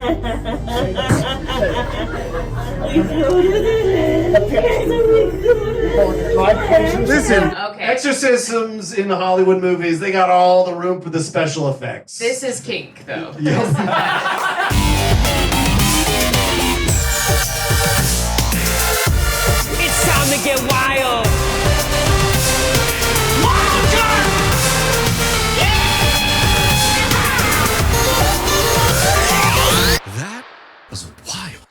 Listen, Okay. exorcisms in the Hollywood movies, they got all the room for the special effects. This is kink, though. Yes. It's time to get wild. That was wild.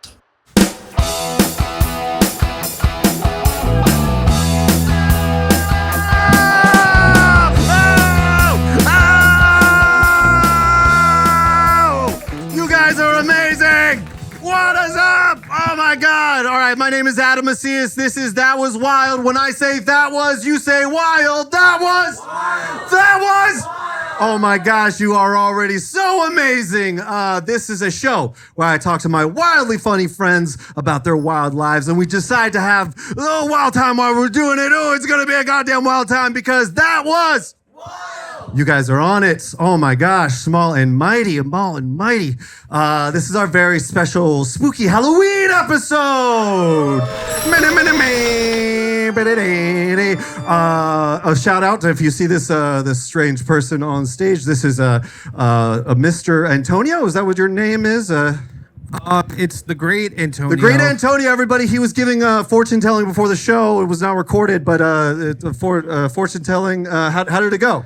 You guys are amazing! What is up? Oh my God! All right, my name is Adam Macias. This is That Was Wild. When I say that was, you say wild. That was! Wild. That was! Wild. Oh my gosh, you are already so amazing. This is a show where I talk to my wildly funny friends about their wild lives, and we decide to have a little wild time while we're doing it. Oh, it's gonna be a goddamn wild time because that was wild. You guys are on it. Oh my gosh, small and mighty. This is our very special spooky Halloween episode. A shout out if you see this strange person on stage. This is a Mr. Antonio. Is that what your name is? It's the great Antonio. The great Antonio, everybody. He was giving fortune telling before the show. It was not recorded, but fortune telling. How did it go?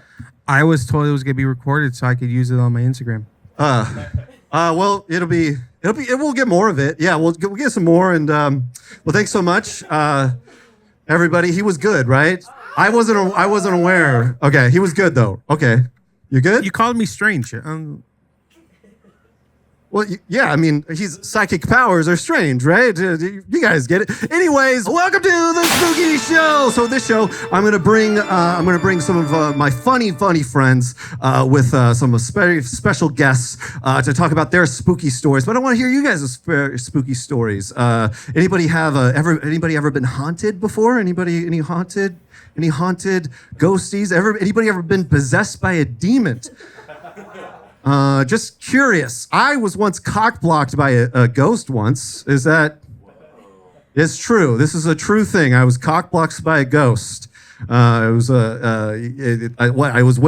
I was told it was gonna be recorded so I could use it on my Instagram. Well, it will get more of it. Yeah, we'll get some more. And well, thanks so much, everybody. He was good, right? I wasn't aware. Okay, he was good though. Okay, you good? You called me strange. Well, yeah, I mean, his psychic powers are strange, right? You guys get it. Anyways, welcome to the Spooky Show. So this show, I'm gonna bring some of my funny friends with some special guests to talk about their spooky stories. But I want to hear you guys' spooky stories. Anybody ever been haunted before? Any haunted ghosties? Anybody ever been possessed by a demon? Just curious. I was once cock-blocked by a ghost once. Is that? It's true. This is a true thing. I was cock-blocked by a ghost. I went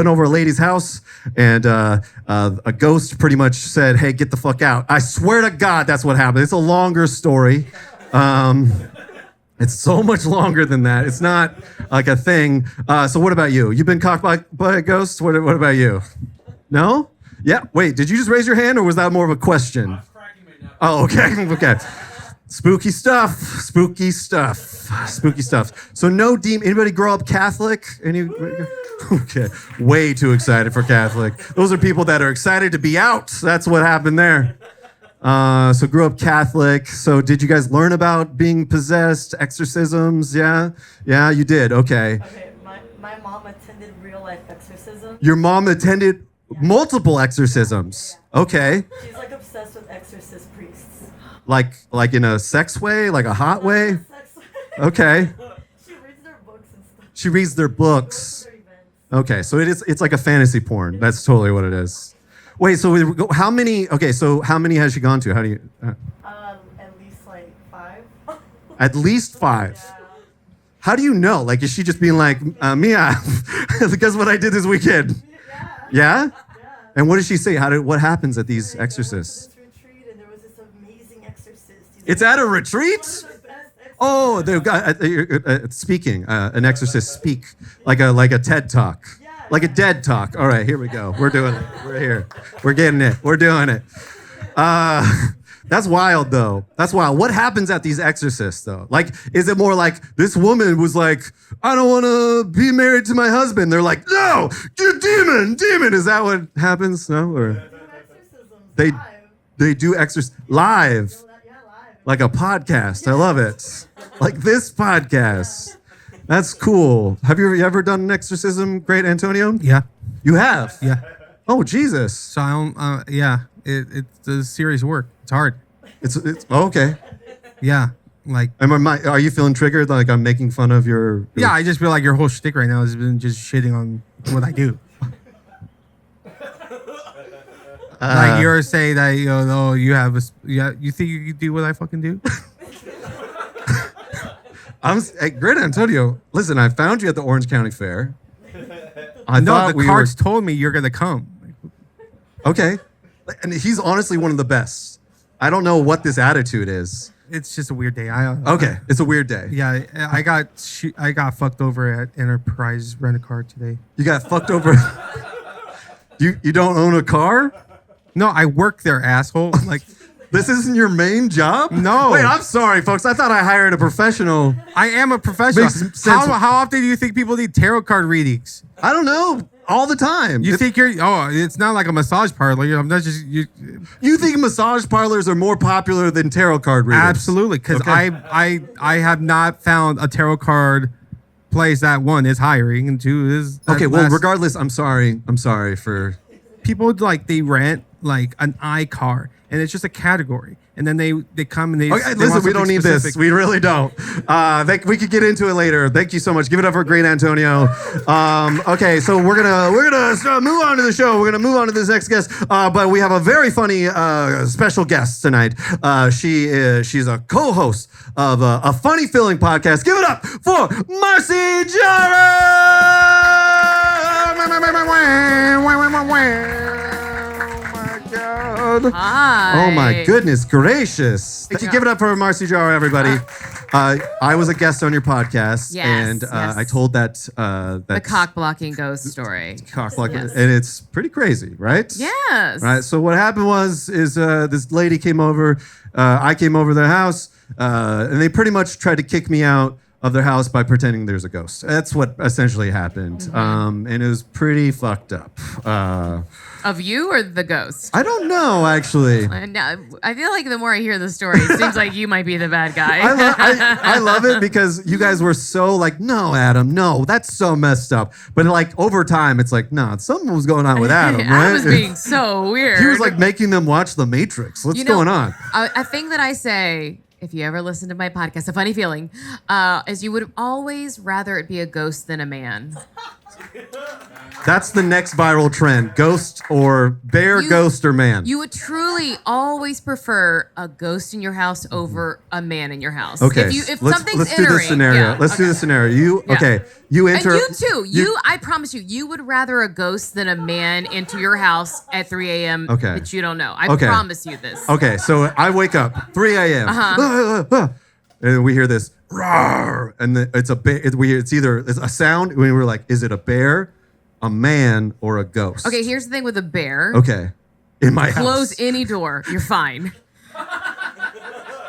over a lady's house, and a ghost pretty much said, "Hey, get the fuck out." I swear to God, that's what happened. It's a longer story. It's so much longer than that. It's not like a thing. So what about you? You've been cock-blocked by a ghost? What about you? No? Yeah, wait, did you just raise your hand or was that more of a question? Oh, okay, okay. Spooky stuff. So no demon. Anybody grow up Catholic? Okay, way too excited for Catholic. Those are people that are excited to be out. That's what happened there. So grew up Catholic. So did you guys learn about being possessed, exorcisms? Yeah, you did, okay. Okay, my mom attended real life exorcism. Your mom attended multiple exorcisms. Okay. She's like obsessed with exorcist priests. Like in a sex way, like a hot way? Okay. She reads their books and stuff. She reads their books. Okay, so it's like a fantasy porn. That's totally what it is. Wait, so how many has she gone to? How do you At least like 5. At least 5. Yeah. How do you know? Like, is she just being like, Mia, guess what I did this weekend? Yeah? And what did she say? What happens at these exorcists? This retreat, and there was this amazing exorcist. It's at a retreat? Oh, they've got speaking. An exorcist speak like a TED talk, like a dead talk. All right, here we go. We're doing it. We're here. We're getting it. We're doing it. That's wild, though. That's wild. What happens at these exorcists, though? Like, is it more like this woman was like, I don't want to be married to my husband? They're like, no, you demon. Is that what happens? No, or they do exorcisms live, like a podcast. I love it. Like this podcast. That's cool. Have you ever done an exorcism, great Antonio? Yeah. You have? Yeah. Oh, Jesus. So it's a serious work. It's hard. It's okay. Yeah. Like, are you feeling triggered? Like I'm making fun of your... Yeah, I just feel like your whole shtick right now has been just shitting on what I do. Like you're saying that you have you think you can do what I fucking do? Hey, Great Antonio, listen, I found you at the Orange County Fair. No, the cards told me you're gonna come. Okay. And he's honestly one of the best. I don't know what this attitude is. It's just a weird day. Okay, it's a weird day. Yeah, I got fucked over at Enterprise Rent-A-Car today. You got fucked over. You don't own a car? No, I work there, asshole. Like, this isn't your main job? No. Wait, I'm sorry, folks. I thought I hired a professional. I am a professional. Makes sense. How often do you think people need tarot card readings? I don't know. All the time. You think it's not like a massage parlor. I'm not just you. You think massage parlors are more popular than tarot card readers? Absolutely, because I have not found a tarot card place that one is hiring and two is okay. Well, regardless, I'm sorry for people like they rent like an iCar and it's just a category. And then they come and they. Okay, they listen, we don't need specific. this. We really don't. We could get into it later. Thank you so much. Give it up for Great Antonio. Okay, so we're gonna move on to the show. We're gonna move on to this next guest. But we have a very funny special guest tonight. She's a co-host of a funny feeling podcast. Give it up for Marcy Jarreau. Hi. Oh my goodness gracious. Thank you. Give it up for Marcy Jarreau, everybody. I was a guest on your podcast, Yes, and I told that the cock blocking ghost story. Cock blocking, Yes. and it's pretty crazy, right? Yes. Right. So what happened was this lady came over. I came over their house, and they pretty much tried to kick me out of their house by pretending there's a ghost. That's what essentially happened, and it was pretty fucked up. Of you or the ghost? I don't know, actually. I feel like the more I hear the story, it seems like you might be the bad guy. I love it because you guys were so like, no, Adam, no, that's so messed up. But like over time, it's like, no, something was going on with Adam, right? I was being so weird. He was like making them watch The Matrix. What's going on? A thing that I say, if you ever listen to my podcast, A Funny Feeling, is you would always rather it be a ghost than a man. That's the next viral trend. Ghost or bear, ghost or man. You would truly always prefer a ghost in your house over a man in your house. Okay, If let's do this scenario. Yeah, let's do this scenario. You enter. And you too. I promise you would rather a ghost than a man into your house at 3 a.m. that you don't know. I promise you this. Okay, so I wake up 3 a.m. And we hear this roar, and it's a bear. It's either a sound. We were like, is it a bear, a man, or a ghost? Okay, here's the thing with a bear. Okay, in my house. Close any door, you're fine.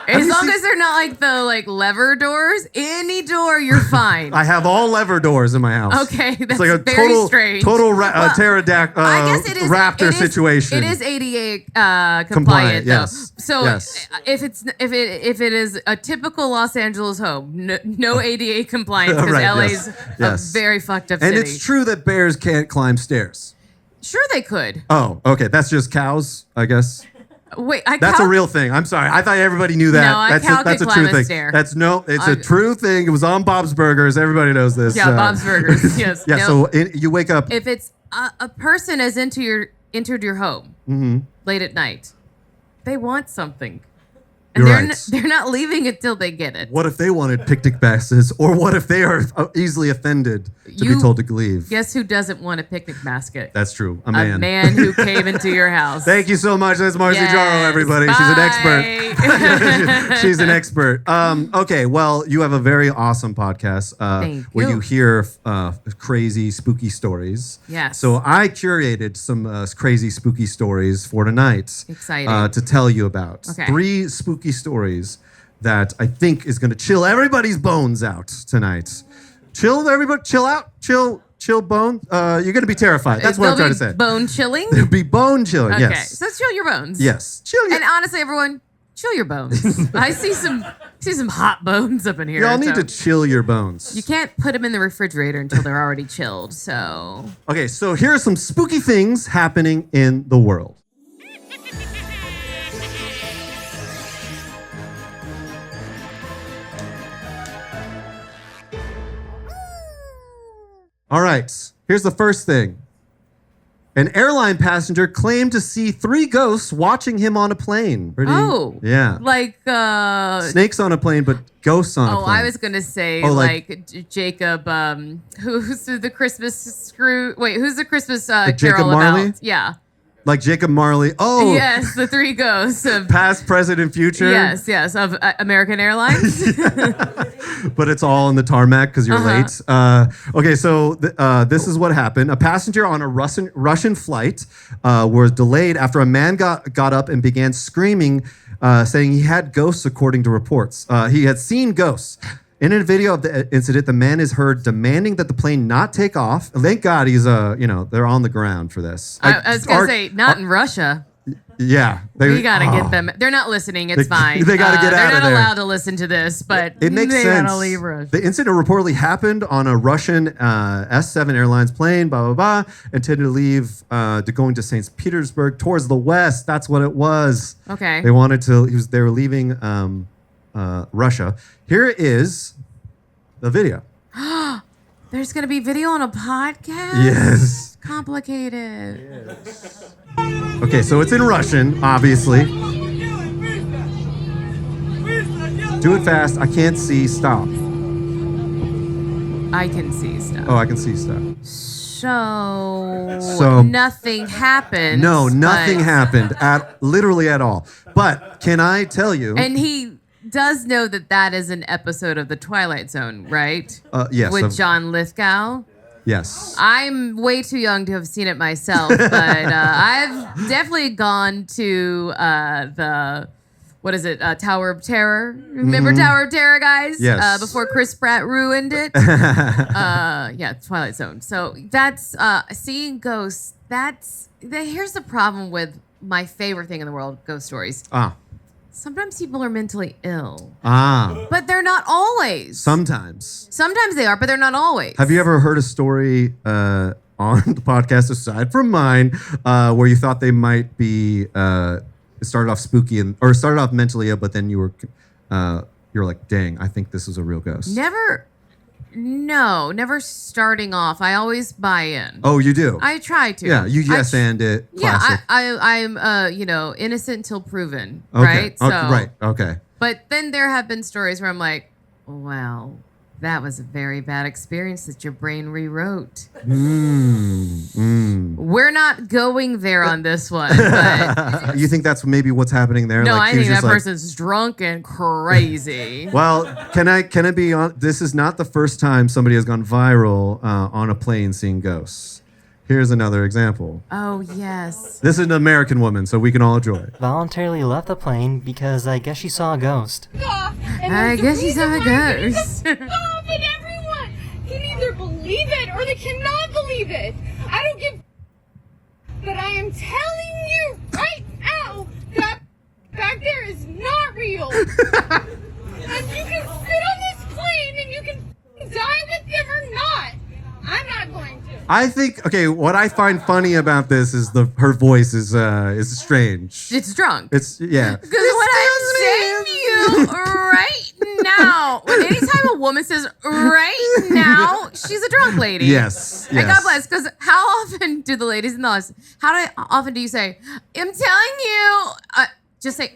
As long as they're not like the lever doors, any door, you're fine. I have all lever doors in my house. Okay, that's it's like a very strange. Total pterodactyl I guess it is, raptor situation. It is ADA compliant, though. Yes. So yes. if it is a typical Los Angeles home, no ADA compliance because right, LA's a very fucked up and city. it's true that bears can't climb stairs. Sure, they could. Oh, okay. That's just cows, I guess. Wait, that's a real thing. I'm sorry. I thought everybody knew that. No, that's a true thing. It's a true thing. It was on Bob's Burgers. Everybody knows this. Yeah, Bob's Burgers. Yes. Yeah. No. So you wake up. If it's a person has entered your home late at night, they want something. And they're not leaving until they get it. What if they wanted picnic baskets? Or what if they are easily offended to be told to leave? Guess who doesn't want a picnic basket? That's true. A man. A man who came into your house. Thank you so much. That's Marcy Jarreau, everybody. Bye. She's an expert. She's an expert. Okay, well, you have a very awesome podcast where you hear crazy, spooky stories. Yes. So I curated some crazy, spooky stories for tonight. Exciting. To tell you about. Okay. 3 spooky stories that I think is going to chill everybody's bones out tonight. Chill, everybody. Chill out. Chill bone. You're going to be terrified. That's what I'm trying to say. Bone chilling? There'll be bone chilling, okay. yes. So chill your bones. Yes. Chill your... And honestly, everyone, chill your bones. I see some hot bones up in here. Y'all need to chill your bones. You can't put them in the refrigerator until they're already chilled, so... Okay, so here are some spooky things happening in the world. All right, here's the first thing. An airline passenger claimed to see 3 ghosts watching him on a plane. Oh. Yeah. Like Snakes on a plane, but ghosts on a plane. I was gonna say Jacob, who's the Christmas screw? Wait, who's the Christmas Jacob carol Marley? about? Yeah. Like Jacob Marley. Oh. Yes, the 3 ghosts of past, present, and future. Yes, of American Airlines. But it's all in the tarmac because you're late. Okay, so this is what happened. A passenger on a Russian flight was delayed after a man got up and began screaming, saying he had ghosts, according to reports. He had seen ghosts. In a video of the incident, the man is heard demanding that the plane not take off. Thank God he's, they're on the ground for this. I was going to say, not in Russia. Yeah. We got to get them. They're not listening. It's fine. They got to get out of there. They're not allowed to listen to this, but it makes they sense. got to leave Russia. The incident reportedly happened on a Russian S7 Airlines plane, blah, blah, blah, intended to leave going to St. Petersburg towards the west. That's what it was. Okay. They wanted to, they were leaving Russia. Here is the video. There's going to be video on a podcast? Yes. Complicated. Okay, so it's in Russian, obviously. Do it fast. I can't see. Stop. I can see stuff. Oh, I can see stuff. So nothing happened. No, nothing happened literally at all. But can I tell you? And he does know that is an episode of The Twilight Zone, right? Yes. With John Lithgow. Yes. I'm way too young to have seen it myself, but I've definitely gone to Tower of Terror. Remember Tower of Terror, guys? Yes. Before Chris Pratt ruined it. Twilight Zone. So that's seeing ghosts. Here's the problem with my favorite thing in the world, ghost stories. Sometimes people are mentally ill. But they're not always. Sometimes they are, but they're not always. Have you ever heard a story on the podcast, aside from mine, where you thought they might be started off spooky or started off mentally ill, but then you were like, dang, I think this is a real ghost? Never starting off. I always buy in. Oh, you do? I try to. Yeah, you and it. Classic. Yeah, I'm innocent until proven, right? So, right, okay. But then there have been stories where I'm like, well, that was a very bad experience that your brain rewrote. We're not going there on this one. But you think that's maybe what's happening there? No, I think that person's drunk and crazy. Well, can I be on? This is not the first time somebody has gone viral on a plane seeing ghosts. Here's another example. Oh, yes. This is an American woman, so we can all enjoy it. Voluntarily left the plane because I guess she saw a ghost. I guess she saw a ghost. And everyone can either believe it or they cannot believe it. I don't give. But I am telling you right now that back there is not real. And you can sit on this plane and you can die with them or not. I'm not going to. I think, what I find funny about this is her voice is strange. It's drunk. It's, yeah. Because what I'm saying to you right now, anytime a woman says right now, she's a drunk lady. Yes. And God bless, because how often do the ladies in the audience, often do you say, I'm telling you, just say,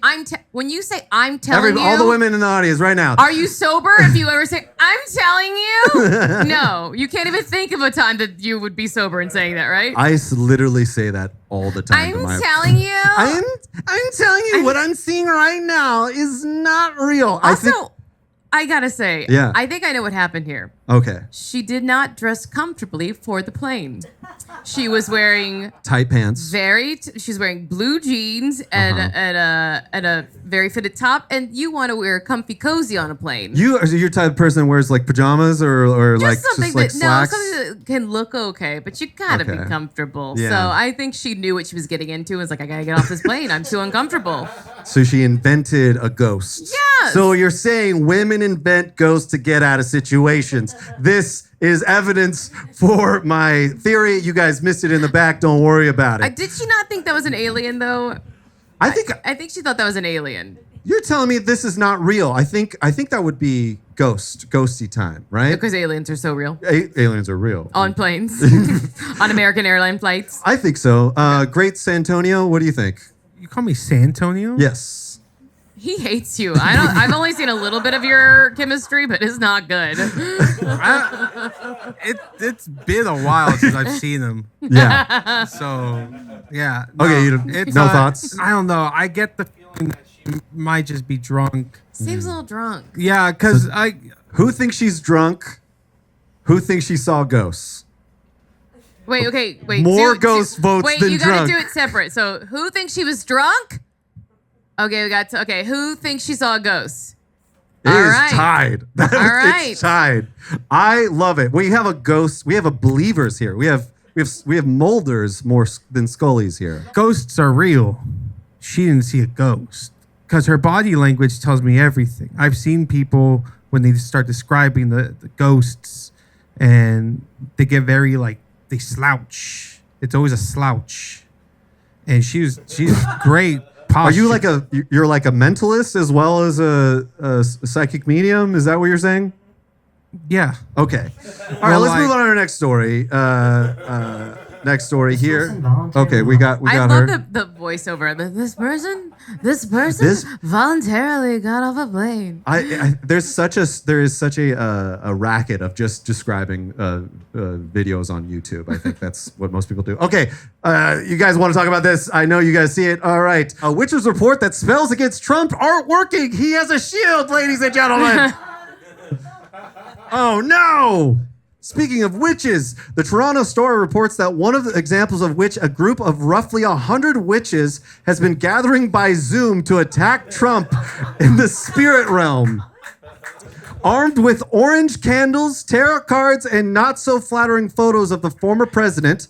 when you say, I'm telling you. All the women in the audience right now. Are you sober if you ever say, I'm telling you? No, you can't even think of a time that you would be sober in saying that, right? I literally say that all the time. I'm telling you. I'm telling you what I'm seeing right now is not real. Also, I gotta say, yeah. I think I know what happened here. Okay. She did not dress comfortably for the plane. She was wearing tight pants. She's wearing blue jeans and a very fitted top. And you want to wear comfy cozy on a plane. You're the type of person that wears like pajamas or just something slacks? Something that can look okay, but you gotta be comfortable. Yeah. So I think she knew what she was getting into. And was like, I gotta get off this plane. I'm too uncomfortable. So she invented a ghost. Yes. So you're saying women invent ghosts to get out of situations. This is evidence for my theory. You guys missed it in the back. Don't worry about it. Did she not think that was an alien, though? I think she thought that was an alien. You're telling me this is not real. I think that would be ghosty time, right? Because aliens are so real. Aliens are real. On planes. On American airline flights. I think so. Great Santonio, what do you think? You call me Santonio? Yes. He hates you. I've only seen a little bit of your chemistry, but it's not good. It's been a while since I've seen him. Yeah. So, yeah. Okay, no thoughts? I don't know. I get the feeling that she might just be drunk. Seems a little drunk. Yeah, because Who thinks she's drunk? Who thinks she saw ghosts? Wait. More ghost votes wait, than you drunk. gotta do it separate. So, who thinks she was drunk? Okay, we got okay. Who thinks she saw a ghost? It is tied. All right. It's tied. I love it. We have a ghost. We have a believers here. We have molders more than Scullies here. Ghosts are real. She didn't see a ghost because her body language tells me everything. I've seen people when they start describing the ghosts and they get very they slouch. It's always a slouch. And she's great. Are you you're like a mentalist as well as a psychic medium? Is that what you're saying? Yeah. Okay. All right. Let's move on to our next story. Next story here. Okay, we got I her. love the voiceover. This person voluntarily got off a plane. There is such a racket of just describing videos on YouTube. I think that's what most people do. Okay, you guys want to talk about this? I know you guys see it. All right. Witches report that spells against Trump aren't working. He has a shield, ladies and gentlemen. Oh no! Speaking of witches, the Toronto Star reports that one of the examples of which a group of roughly 100 witches has been gathering by Zoom to attack Trump in the spirit realm. Armed with orange candles, tarot cards, and not so flattering photos of the former president,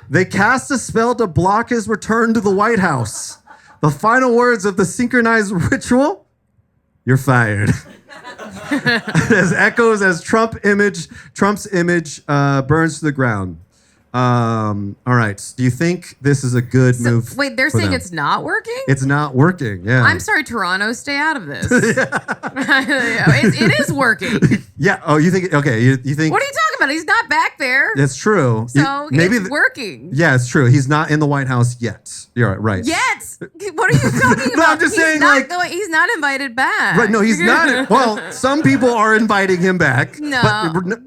they cast a spell to block his return to the White House. The final words of the synchronized ritual: "You're fired." As echoes as Trump's image burns to the ground. All right. Do you think this is a good move? Wait, they're saying them? it's not working? It's not working. Yeah. I'm sorry, Toronto, stay out of this. it is working. Yeah. Oh, you think? Okay. You think? What are you talking about? He's not back there. That's true. So it's working. Yeah, it's true. He's not in the White House yet. You're right. Yet? What are you talking about? No, I'm just saying, he's not invited back. Right? No, he's not. Well, some people are inviting him back. No.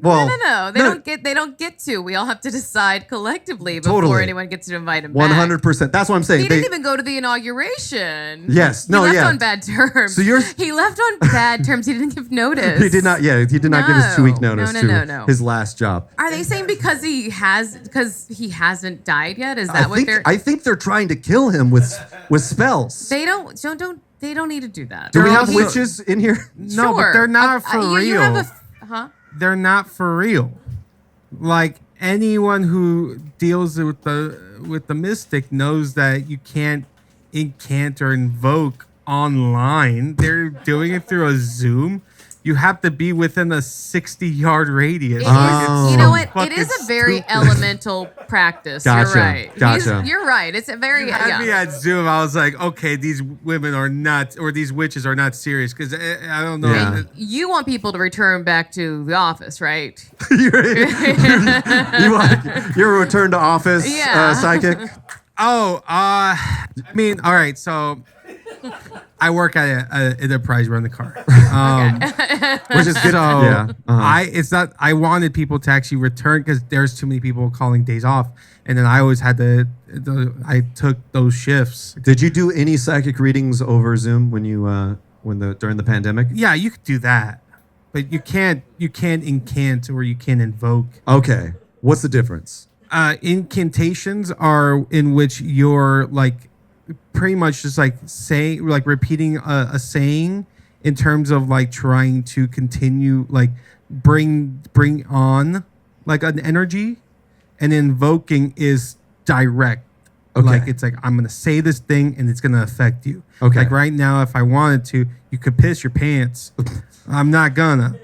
No. They don't get to. We all have to decide collectively before anyone gets to invite him back. 100%. That's what I'm saying. He didn't even go to the inauguration. Yes. He left on bad terms. So he left on bad terms. He didn't give notice. He did not. Yeah, he did not give his 2-week notice to his last job. Are they saying because he hasn't died yet? Is that what they're? I think they're trying to kill him with spells. They don't need to do that. Do we have witches in here? No, but they're not for real. They're not for real. Like anyone who deals with the mystic knows that you can't incant or invoke online. They're doing it through a Zoom. You have to be within a 60-yard radius. You know what? It is a very elemental practice. Gotcha. You're right. Gotcha. You're right. It's a very Had me at Zoom. I was like, okay, these women are not, or these witches are not serious because I don't know. Yeah. You want people to return back to the office, right? You're a return to office psychic. Oh, I mean, all right. So I work at an enterprise run the car, which is good. So I wanted people to actually return because there's too many people calling days off, and then I always had I took those shifts. Did you do any psychic readings over Zoom when you during the pandemic? Yeah, you could do that, but you can't incant or you can't invoke. Okay, what's the difference? Incantations are in which you're like pretty much just like saying, like repeating a saying in terms of like trying to continue, like bring on like an energy, and invoking is direct. Okay. Like it's like I'm gonna say this thing and it's gonna affect you. Okay. Like right now, if I wanted to, you could piss your pants. I'm not gonna.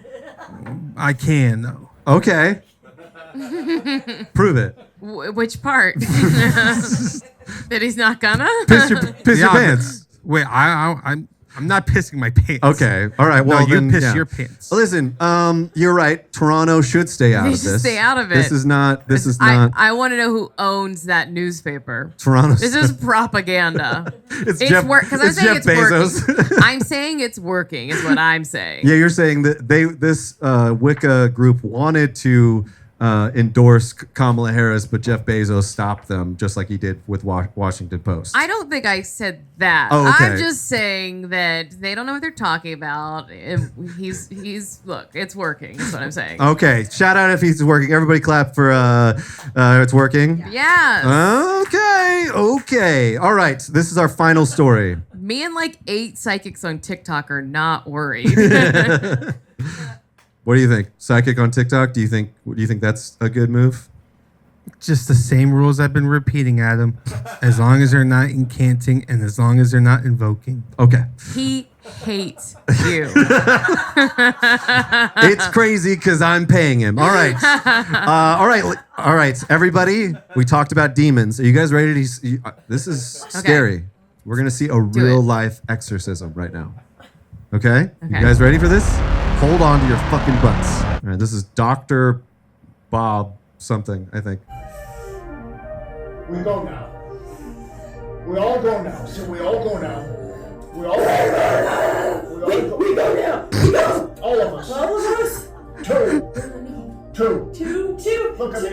I can though. Okay. Prove it. Which part? That he's not gonna? Piss your pants. Wait, I'm not pissing my pants. Okay. All right. Well, no, you then, piss yeah. your pants. Listen, you're right. Toronto should stay out They of should this. stay out of it. This is not. I want to know who owns that newspaper. Toronto. This is propaganda. It's Jeff Bezos. Working. I'm saying it's working. Is what I'm saying. Yeah, you're saying that this Wicca group wanted to endorse Kamala Harris, but Jeff Bezos stopped them, just like he did with Washington Post. I don't think I said that. Oh, okay. I'm just saying that they don't know what they're talking about. He's look, it's working. Is what I'm saying. Okay, shout out if he's working. Everybody clap for it's working. Yes. Okay. All right. This is our final story. Me and like 8 psychics on TikTok are not worried. What do you think? Psychic on TikTok? Do you think that's a good move? Just the same rules I've been repeating, Adam. As long as they're not incanting and as long as they're not invoking. Okay. He hates you. It's crazy because I'm paying him. All right. All right. Everybody, we talked about demons. Are you guys ready to? This is scary. We're gonna see a real life exorcism right now. Okay. You guys ready for this? Hold on to your fucking butts. All right, this is Dr. Bob something, I think. We go now. We all go now. So we all go now. We all go now. We go now. We go. All of us. All of us. Two. Look at me.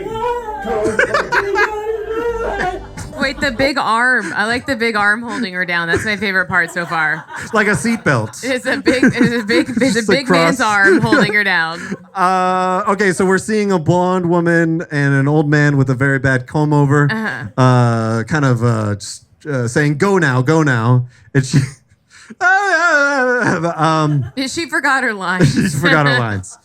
Wait, the big arm. I like the big arm holding her down. That's my favorite part so far. Like a seatbelt. It's a big man's arm holding her down. Okay, so we're seeing a blonde woman and an old man with a very bad comb over, saying "Go now, go now," and she. She forgot her lines. She forgot her lines.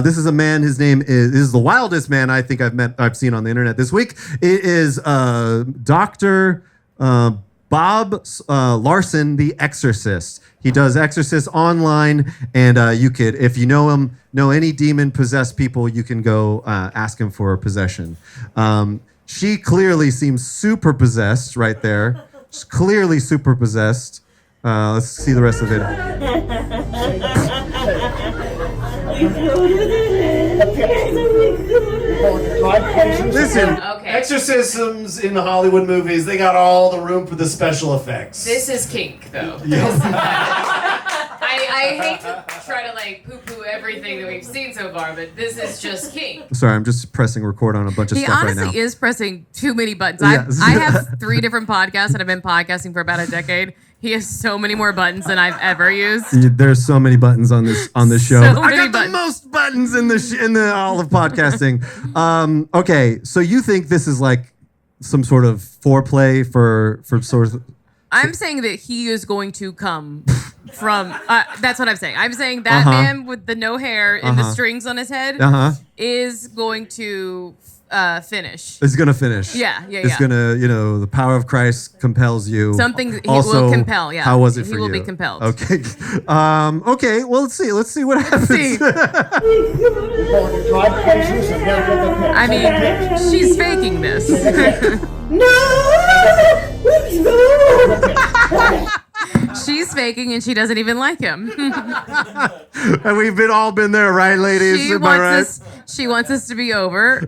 This is a man. His name is the wildest man I think I've seen on the internet this week. It is Dr. Bob Larson, the Exorcist. He does exorcists online, and you could, if you know him, know any demon possessed people, you can go ask him for a possession. She clearly seems super possessed right there. She's clearly super possessed. Let's see the rest of it. Listen, exorcisms in the Hollywood movies, they got all the room for the special effects. This is kink, though. I hate to try to like poo-poo everything that we've seen so far, but this is just kink. Sorry, I'm just pressing record on a bunch of stuff right now. He honestly is pressing too many buttons. Yes. I have 3 different podcasts, and I've been podcasting for about a decade. He has so many more buttons than I've ever used. There's so many buttons on this show. So I many got the most buttons in the all of podcasting. Okay, so you think this is like some sort of foreplay for sort of? I'm saying that he is going to come from. That's what I'm saying. I'm saying that man with the no hair and the strings on his head is going to finish. It's gonna finish. Yeah. It's gonna, the power of Christ compels you. Something he also, will compel. Yeah. How was it for you? He will be compelled. Okay. Okay. Well, let's see. Let's see what happens. I mean, she's faking this. She's faking, and she doesn't even like him. And we've all been there, right, ladies? She wants us to be over,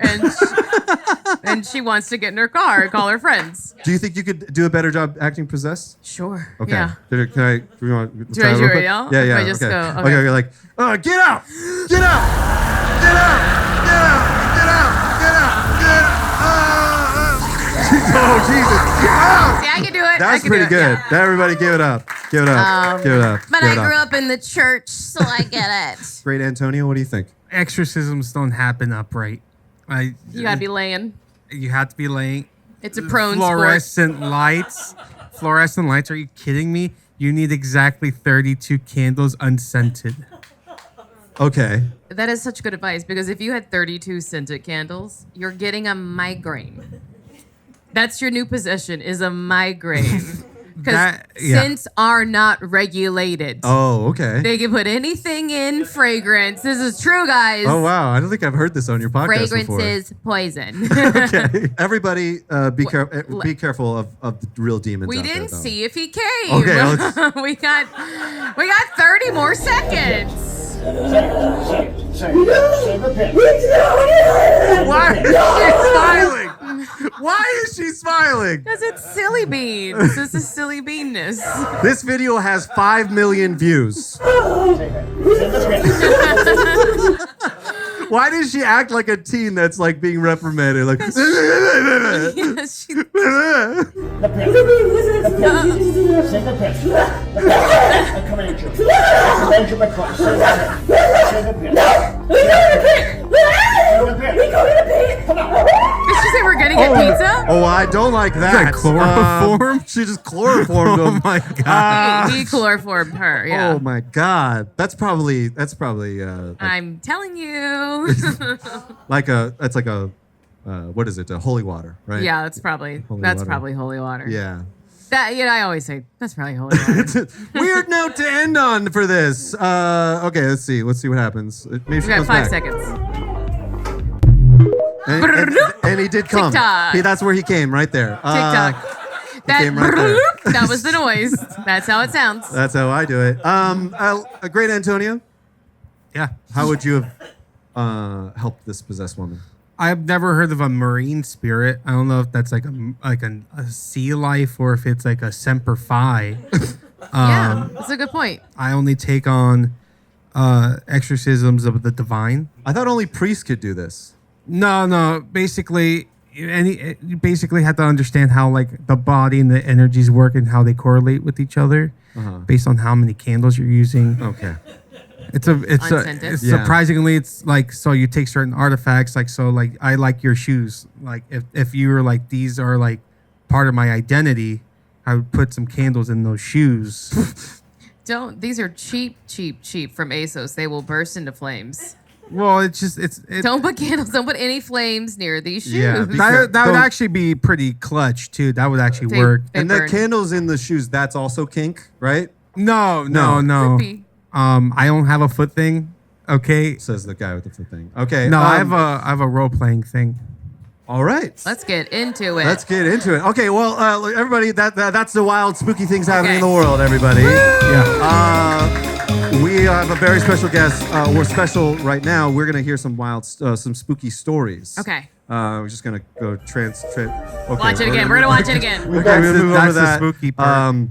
and she wants to get in her car and call her friends. Do you think you could do a better job acting possessed? Sure. Okay. Yeah. Do I do it now? Yeah. If I just go. Okay. You're like, get out! Get out! Get out! Get out! Get out! Get out! Get out! Oh, Jesus! See, I can do it. That's pretty good. Yeah. Everybody, give it up. Give it up. Give it up. But I grew up in the church, so I get it. Great, Antonio. What do you think? Exorcisms don't happen upright. You gotta be laying. You have to be laying. It's a prone fluorescent sport. lights. Fluorescent lights. Are you kidding me? You need exactly 32 candles unscented. Okay. That is such good advice, because if you had 32 scented candles, you're getting a migraine. That's your new possession, is a migraine. Because scents are not regulated. Oh, okay. They can put anything in fragrance. This is true, guys. Oh, wow. I don't think I've heard this on your podcast before. Fragrance is poison. Okay. Everybody, be careful of the real demons. We out didn't there, see if he came. Okay. we got 30 more seconds. Say the pin. Why is she smiling? Why is she smiling? Because it's silly beans. This is silly beanness. This video has 5 million views. Why does she act like a teen that's like being reprimanded? Like, Yes, she- The pin. Say the pin. I command you. I command you by Christ. Say the pin. Say the pin. Come on. Did she say we're gonna get pizza? oh, I don't like that. Chloroform? She just chloroformed him. Oh my god. He chloroformed her. Yeah. Oh my god. That's probably I'm telling you. like a what is it? A holy water, right? Yeah, that's probably holy water. Yeah. That I always say that's probably holy water. Weird note to end on for this. Okay, let's see. Let's see what happens. Maybe We she got comes 5 back. seconds. And he did come. TikTok. That's where he came, right there. TikTok. came right there. That was the noise. That's how it sounds. That's how I do it. A great Antonio. Yeah. How would you have helped this possessed woman? I've never heard of a marine spirit. I don't know if that's like a sea life or if it's like a semper fi. Yeah, that's a good point. I only take on exorcisms of the divine. I thought only priests could do this. No. Basically, you basically have to understand how like the body and the energies work and how they correlate with each other based on how many candles you're using. Okay. It's Unscented. surprisingly it's like, so you take certain artifacts, like, so like I like your shoes, like if you were like, these are like part of my identity, I would put some candles in those shoes. These are cheap from ASOS. They will burst into flames. Well, it's Don't put candles. Don't put any flames near these shoes. Yeah, that would actually be pretty clutch too. That would actually work. They and the burn. candles in the shoes, that's also kink, right? No. Could be. I don't have a foot thing. Okay. Says the guy with the foot thing. Okay. No, I have a role playing thing. All right. Let's get into it. Let's get into it. Okay, well, everybody, that's the wild, spooky things happening in the world, everybody. Yeah. We have a very special guest. We're special right now. We're going to hear some wild, some spooky stories. Okay. We're just going to go okay, Watch it again. We're going to watch it again. Okay, we'll move over that's the that. spooky part.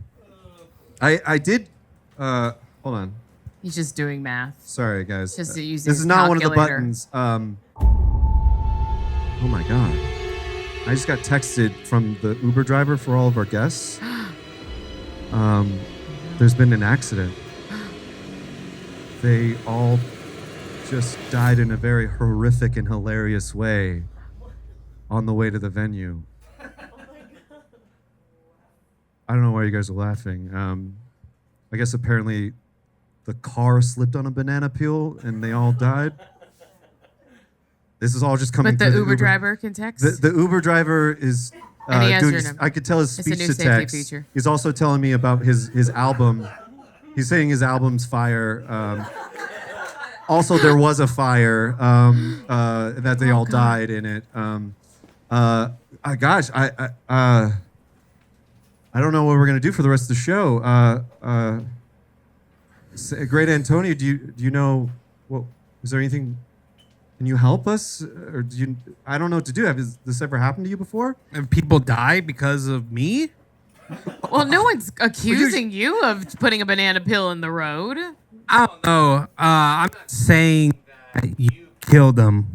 I did, hold on. He's just doing math. Sorry, guys. Just using this his is not one of the calculator. buttons. Oh my God. I just got texted from the Uber driver for all of our guests. There's been an accident. They all just died in a very horrific and hilarious way on the way to the venue. I don't know why you guys are laughing. I guess apparently the car slipped on a banana peel and they all died. This is all just coming But through the Uber driver can text? The Uber driver is And he has doing your his, number. I could tell his It's a speech new to safety text. feature. He's also telling me about his album. He's saying his album's fire. Also, there was a fire that they all died in it. Gosh, I don't know what we're gonna do for the rest of the show. Great Antonio, do you know what? Is there anything? Can you help us, or do you? I don't know what to do. Has this ever happened to you before? And people die because of me? Well, no one's accusing you of putting a banana peel in the road. I don't know. I'm not saying that you killed them,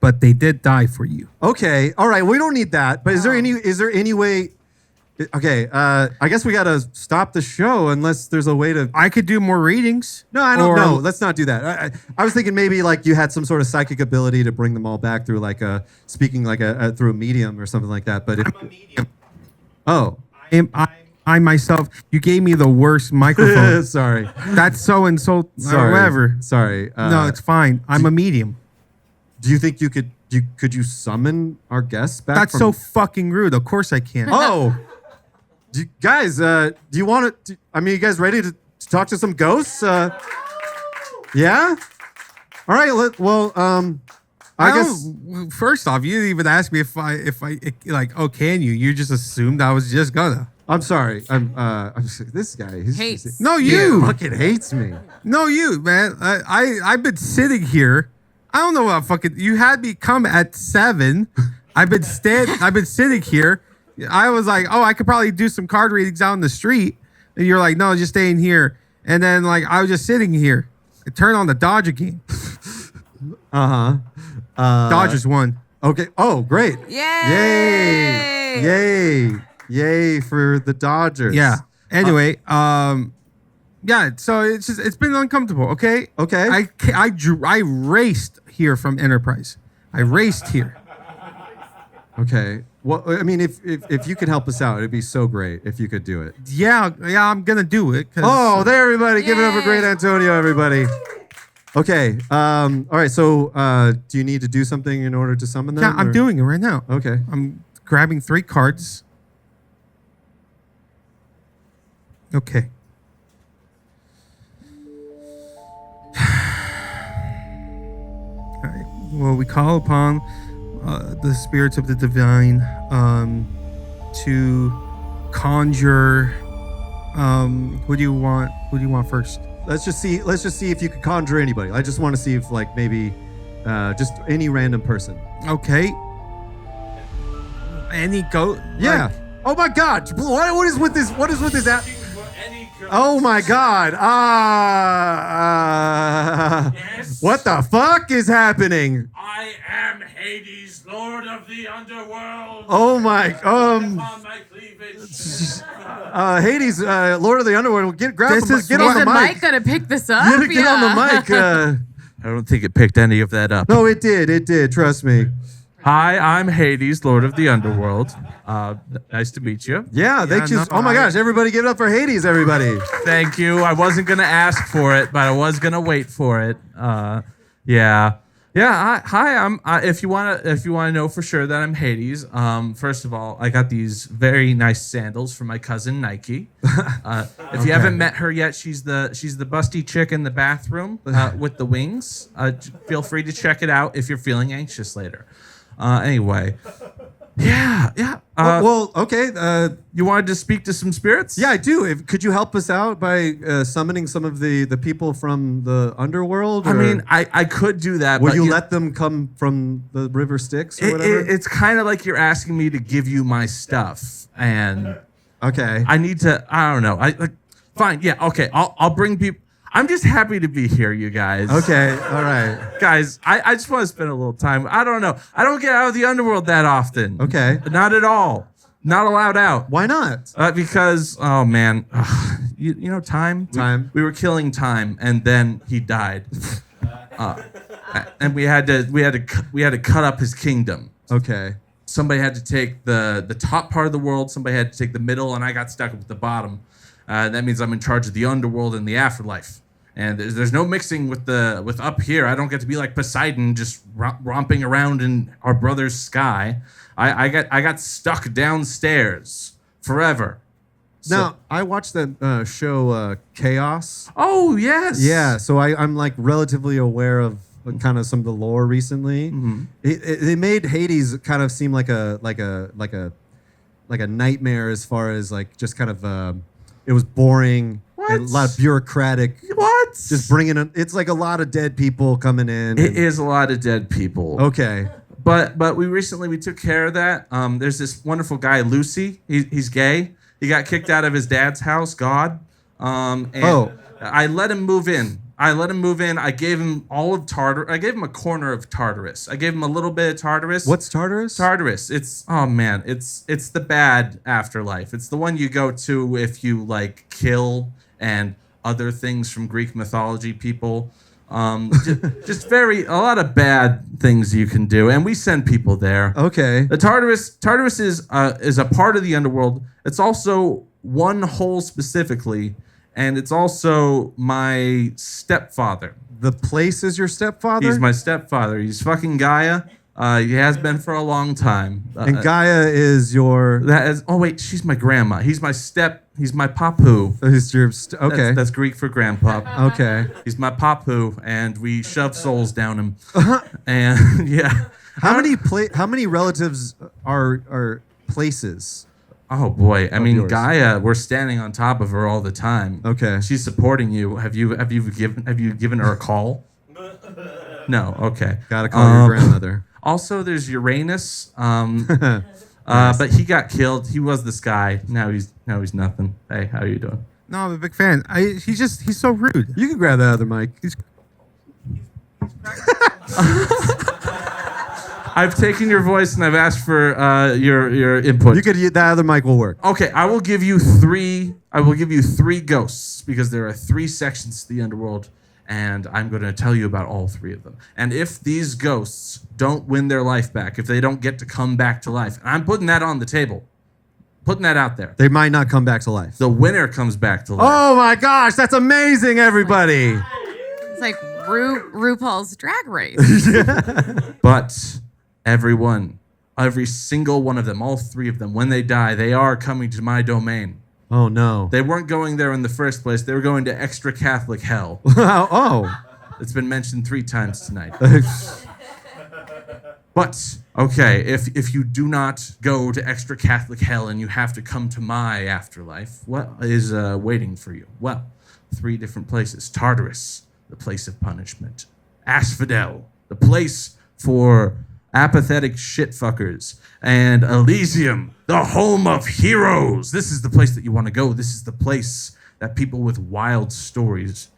but they did die for you. Okay, all right. We don't need that. But is there any way? Okay, I guess we gotta stop the show unless there's a way to. I could do more readings. No, I don't know. Let's not do that. I was thinking maybe like you had some sort of psychic ability to bring them all back through like speaking like through a medium or something like that. But I'm a medium. Oh, I myself. You gave me the worst microphone. sorry. That's so insulting. Sorry. Whatever. Sorry. No, it's fine. I'm a medium. Do you think you could you summon our guests back? That's so fucking rude. Of course I can't. Oh. Guys, do you want to? I mean, you guys ready to talk to some ghosts? Yeah. All right. I guess. First off, you didn't even ask me if I like. Oh, can you? You just assumed I was just gonna. I'm sorry. I'm just, this guy. Hates. No, you fucking hates me. No, you man. I've been sitting here. I don't know what fucking. You had me come at 7. I've been sitting here. I was like, oh, I could probably do some card readings out in the street. And you're like, no, just stay in here. And then like I was just sitting here. I turned on the Dodger game. Dodgers won. Okay. Oh, great. Yay! Yay for the Dodgers. Yeah. Anyway, yeah. So it's been uncomfortable. Okay. I raced here from Enterprise. I raced here. Okay. Well, I mean, if you could help us out, it'd be so great if you could do it. Yeah, I'm gonna do it. Oh, there, everybody! Give it up for great Antonio, everybody. Okay. All right. So, do you need to do something in order to summon them? Yeah, I'm doing it right now. Okay. I'm grabbing 3 cards. Okay. All right. Well, we call upon the spirits of the divine to conjure. Who do you want? Who do you want first? Let's just see if you could conjure anybody. I just want to see if like maybe just any random person. Okay. Any goat? Yeah. Like, oh my God! What is with this? What is with this app? Oh my God! Yes. What the fuck is happening? I am Hades, Lord of the Underworld. Oh my Upon my cleavage. Hades, Lord of the Underworld. Get on Is the mic gonna pick this up? Get on the mic. I don't think it picked any of that up. No, it did. It did. Trust me. Hi, I'm Hades, Lord of the Underworld. Nice to meet you. Yeah, they just. Oh my gosh! Everybody, give it up for Hades! Everybody. Thank you. I wasn't gonna ask for it, but I was gonna wait for it. Yeah. Hi. If you wanna know for sure that I'm Hades. First of all, I got these very nice sandals from my cousin Nike. If you haven't met her yet, she's the busty chick in the bathroom with the wings. Feel free to check it out if you're feeling anxious later. Anyway. Yeah. Okay. You wanted to speak to some spirits? Yeah, I do. Could you help us out by summoning some of the people from the underworld? I mean, I could do that. Will but you let them come from the River Styx or whatever? It's kind of like you're asking me to give you my stuff, and okay, I need to. I don't know. Fine. Yeah. Okay. I'll bring people. I'm just happy to be here, you guys. Okay, all right. Guys, I just want to spend a little time. I don't know. I don't get out of the underworld that often. Okay. Not at all. Not allowed out. Why not? Because, oh man, you know time? Time. We were killing time, and then he died. And we had to cut up his kingdom. Okay. Somebody had to take the top part of the world, somebody had to take the middle, and I got stuck with the bottom. That means I'm in charge of the underworld and the afterlife. And there's no mixing with up here. I don't get to be like Poseidon, just romping around in our brother's sky. I got stuck downstairs forever. Now, I watched that show Chaos. Oh yes. Yeah, so I'm like relatively aware of kind of some of the lore recently. Mm-hmm. They made Hades kind of seem like a nightmare as far as like just kind of it was boring. What? A lot of bureaucratic. What? Just bringing in. It's like a lot of dead people coming in. It is a lot of dead people. Okay. But we recently took care of that. There's this wonderful guy, Lucy. He's gay. He got kicked out of his dad's house, God. I let him move in. I gave him all of Tartarus. I gave him a corner of Tartarus. I gave him a little bit of Tartarus. What's Tartarus? Tartarus. It's the bad afterlife. It's the one you go to if you like kill and other things from Greek mythology people. Just a lot of bad things you can do, and we send people there. Okay. The Tartarus is a part of the underworld. It's also one hole specifically. And it's also my stepfather. The place is your stepfather? He's my stepfather. He's fucking Gaia. He has been for a long time. And Gaia is your... Oh, wait, she's my grandma. He's my papu. Okay. That's Greek for grandpa. Okay. He's my papu, and we shove souls down him. And, yeah. How many relatives are places? Oh, boy. I mean, yours? Gaia, we're standing on top of her all the time. Okay. She's supporting you. Have you given her a call? No. Okay. Gotta call your grandmother. Also, there's Uranus, but he got killed. He was this guy. Now he's nothing. Hey, how are you doing? No, I'm a big fan. He's so rude. You can grab that other mic. I've taken your voice and I've asked for your input. That other mic will work. Okay, I will give you three ghosts because there are 3 sections to the underworld. And I'm going to tell you about all 3 of them. And if these ghosts don't win their life back, if they don't get to come back to life, and I'm putting that on the table, putting that out there. They might not come back to life. The winner comes back to life. Oh my gosh, that's amazing, everybody. It's like RuPaul's Drag Race. But every single one of them, all 3 of them, when they die, they are coming to my domain. Oh, no. They weren't going there in the first place. They were going to extra Catholic hell. Oh. It's been mentioned 3 times tonight. But, okay, if you do not go to extra Catholic hell and you have to come to my afterlife, what is waiting for you? Well, 3 different places. Tartarus, the place of punishment. Asphodel, the place for apathetic shitfuckers. And Elysium, the home of heroes. This is the place that you want to go. This is the place that people with wild stories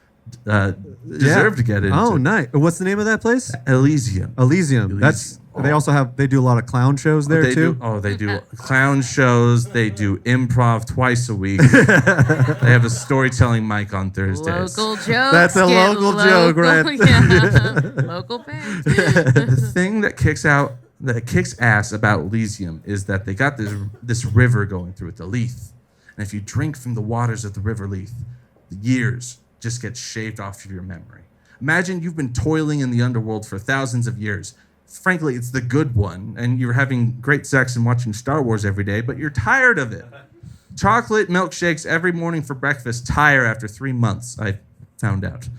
deserve to get into. Oh, nice. What's the name of that place? Elysium. They do a lot of clown shows there too. They do clown shows. They do improv twice a week. They have a storytelling mic on Thursdays. Local jokes. That's a local joke, right? Yeah. Local page. The thing that kicks ass about Elysium is that they got this river going through it, the Leith. And if you drink from the waters of the river Leith, the years just get shaved off of your memory. Imagine you've been toiling in the underworld for thousands of years. Frankly, it's the good one, and you're having great sex and watching Star Wars every day, but you're tired of it. Chocolate milkshakes every morning for breakfast tire after 3 months, I found out.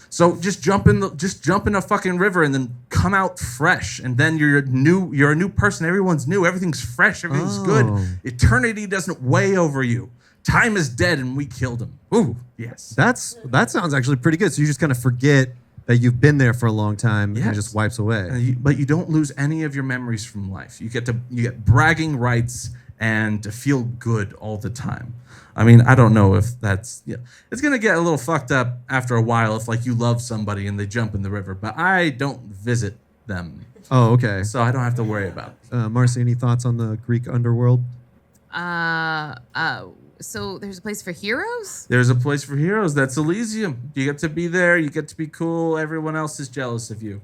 So just jump in a fucking river and then come out fresh, and then you're a new person. Everyone's new. Everything's fresh. Everything's good. Eternity doesn't weigh over you. Time is dead, and we killed him. Ooh, yes. That sounds actually pretty good. So you just kind of forget that you've been there for a long time and it just wipes away. But you don't lose any of your memories from life. You get bragging rights and to feel good all the time. I mean, I don't know if that's... Yeah, it's going to get a little fucked up after a while if, like, you love somebody and they jump in the river. But I don't visit them. Oh, okay. So I don't have to worry about it. Marcy, any thoughts on the Greek underworld? So there's a place for heroes? There's a place for heroes. That's Elysium. You get to be there. You get to be cool. Everyone else is jealous of you.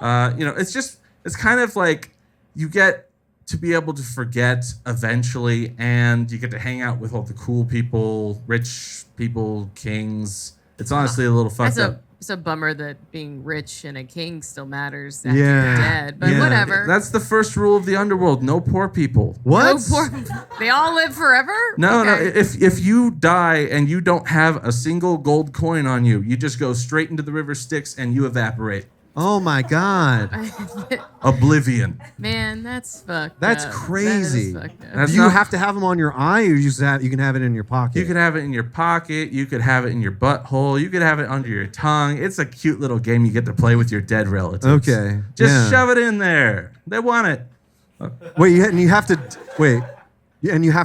It's kind of like you get to be able to forget eventually, and you get to hang out with all the cool people, rich people, kings. It's honestly a little fucked up. It's a bummer that being rich and a king still matters after you're dead, but whatever. That's the first rule of the underworld. No poor people. What? They all live forever? No. If you die and you don't have a single gold coin on you, you just go straight into the river Styx and you evaporate. Oh my God. Oblivion. Man, that's fucked That's up. crazy. That is fucked up. Do you have to have them on your eye, or you can have it in your pocket? You could have it in your pocket. You could have it in your butthole. You could have it under your tongue. It's a cute little game you get to play with your dead relatives. Okay. Just shove it in there. They want it. And you have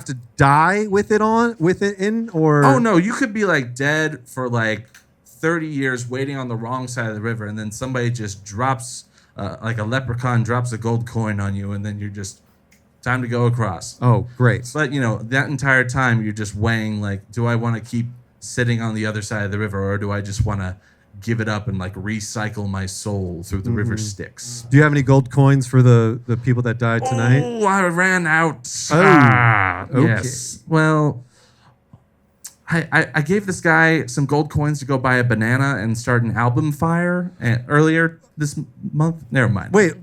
to die with it in, or? Oh no, you could be like dead for like 30 years waiting on the wrong side of the river, and then somebody just drops, like a leprechaun drops a gold coin on you, and then you're just time to go across. Oh, great. But, that entire time you're just weighing, like, do I want to keep sitting on the other side of the river, or do I just want to give it up and, like, recycle my soul through the river Styx? Do you have any gold coins for the people that died tonight? Oh, I ran out. Oh, okay. Yes. Well, I gave this guy some gold coins to go buy a banana and start an album fire earlier this month. Never mind. Wait.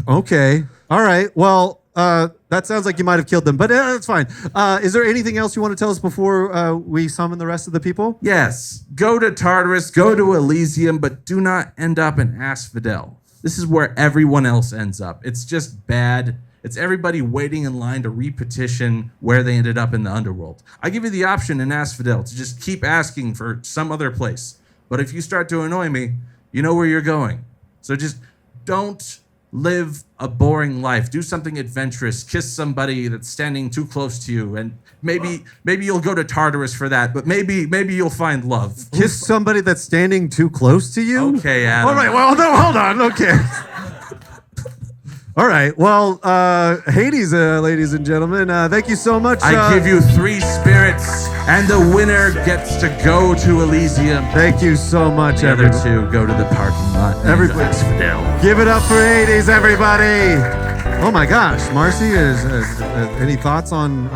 Okay. All right. Well, that sounds like you might have killed them, but that's fine. Is there anything else you want to tell us before we summon the rest of the people? Yes. Go to Tartarus, go to Elysium, but do not end up in Asphodel. This is where everyone else ends up. It's just bad. It's everybody waiting in line to repetition where they ended up in the underworld. I give you the option in Asphodel to just keep asking for some other place. But if you start to annoy me, you know where you're going. So just don't live a boring life. Do something adventurous. Kiss somebody that's standing too close to you, and maybe you'll go to Tartarus for that. But maybe you'll find love. Kiss somebody that's standing too close to you? Okay, Adam. All right. Well, no, hold on. Okay. All right. Well, Hades, ladies and gentlemen, thank you so much. I give you 3 spirits, and the winner gets to go to Elysium. Thank you so much, The other everybody. 2 go to the parking lot. Everybody. Asphodel. Give it up for Hades, everybody. Oh my gosh, Marcy, any thoughts on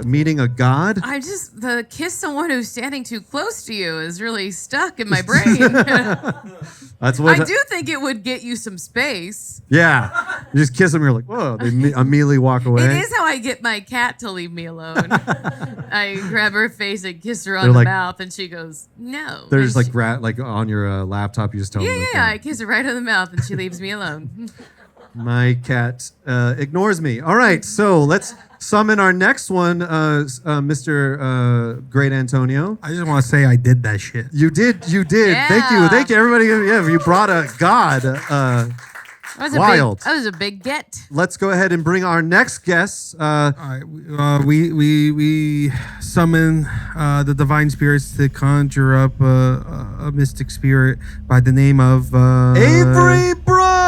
meeting a god? The kiss someone who's standing too close to you is really stuck in my brain. That's what I do think it would get you some space. Yeah, you just kiss them. You're like, whoa. They immediately walk away. It is how I get my cat to leave me alone. I grab her face and kiss her on They're the like- mouth, and she goes, "No." They're And just like on your laptop. You just tell them. yeah. I kiss her right on the mouth, and she leaves me alone. My cat ignores me. All right, so let's summon our next one, Mr. Great Antonio. I just want to say I did that shit. You did. Yeah. Thank you, everybody. Yeah, you brought a god. That was a big get. Let's go ahead and bring our next guest. All right, we summon the divine spirits to conjure up a mystic spirit by the name of Avery Brooks.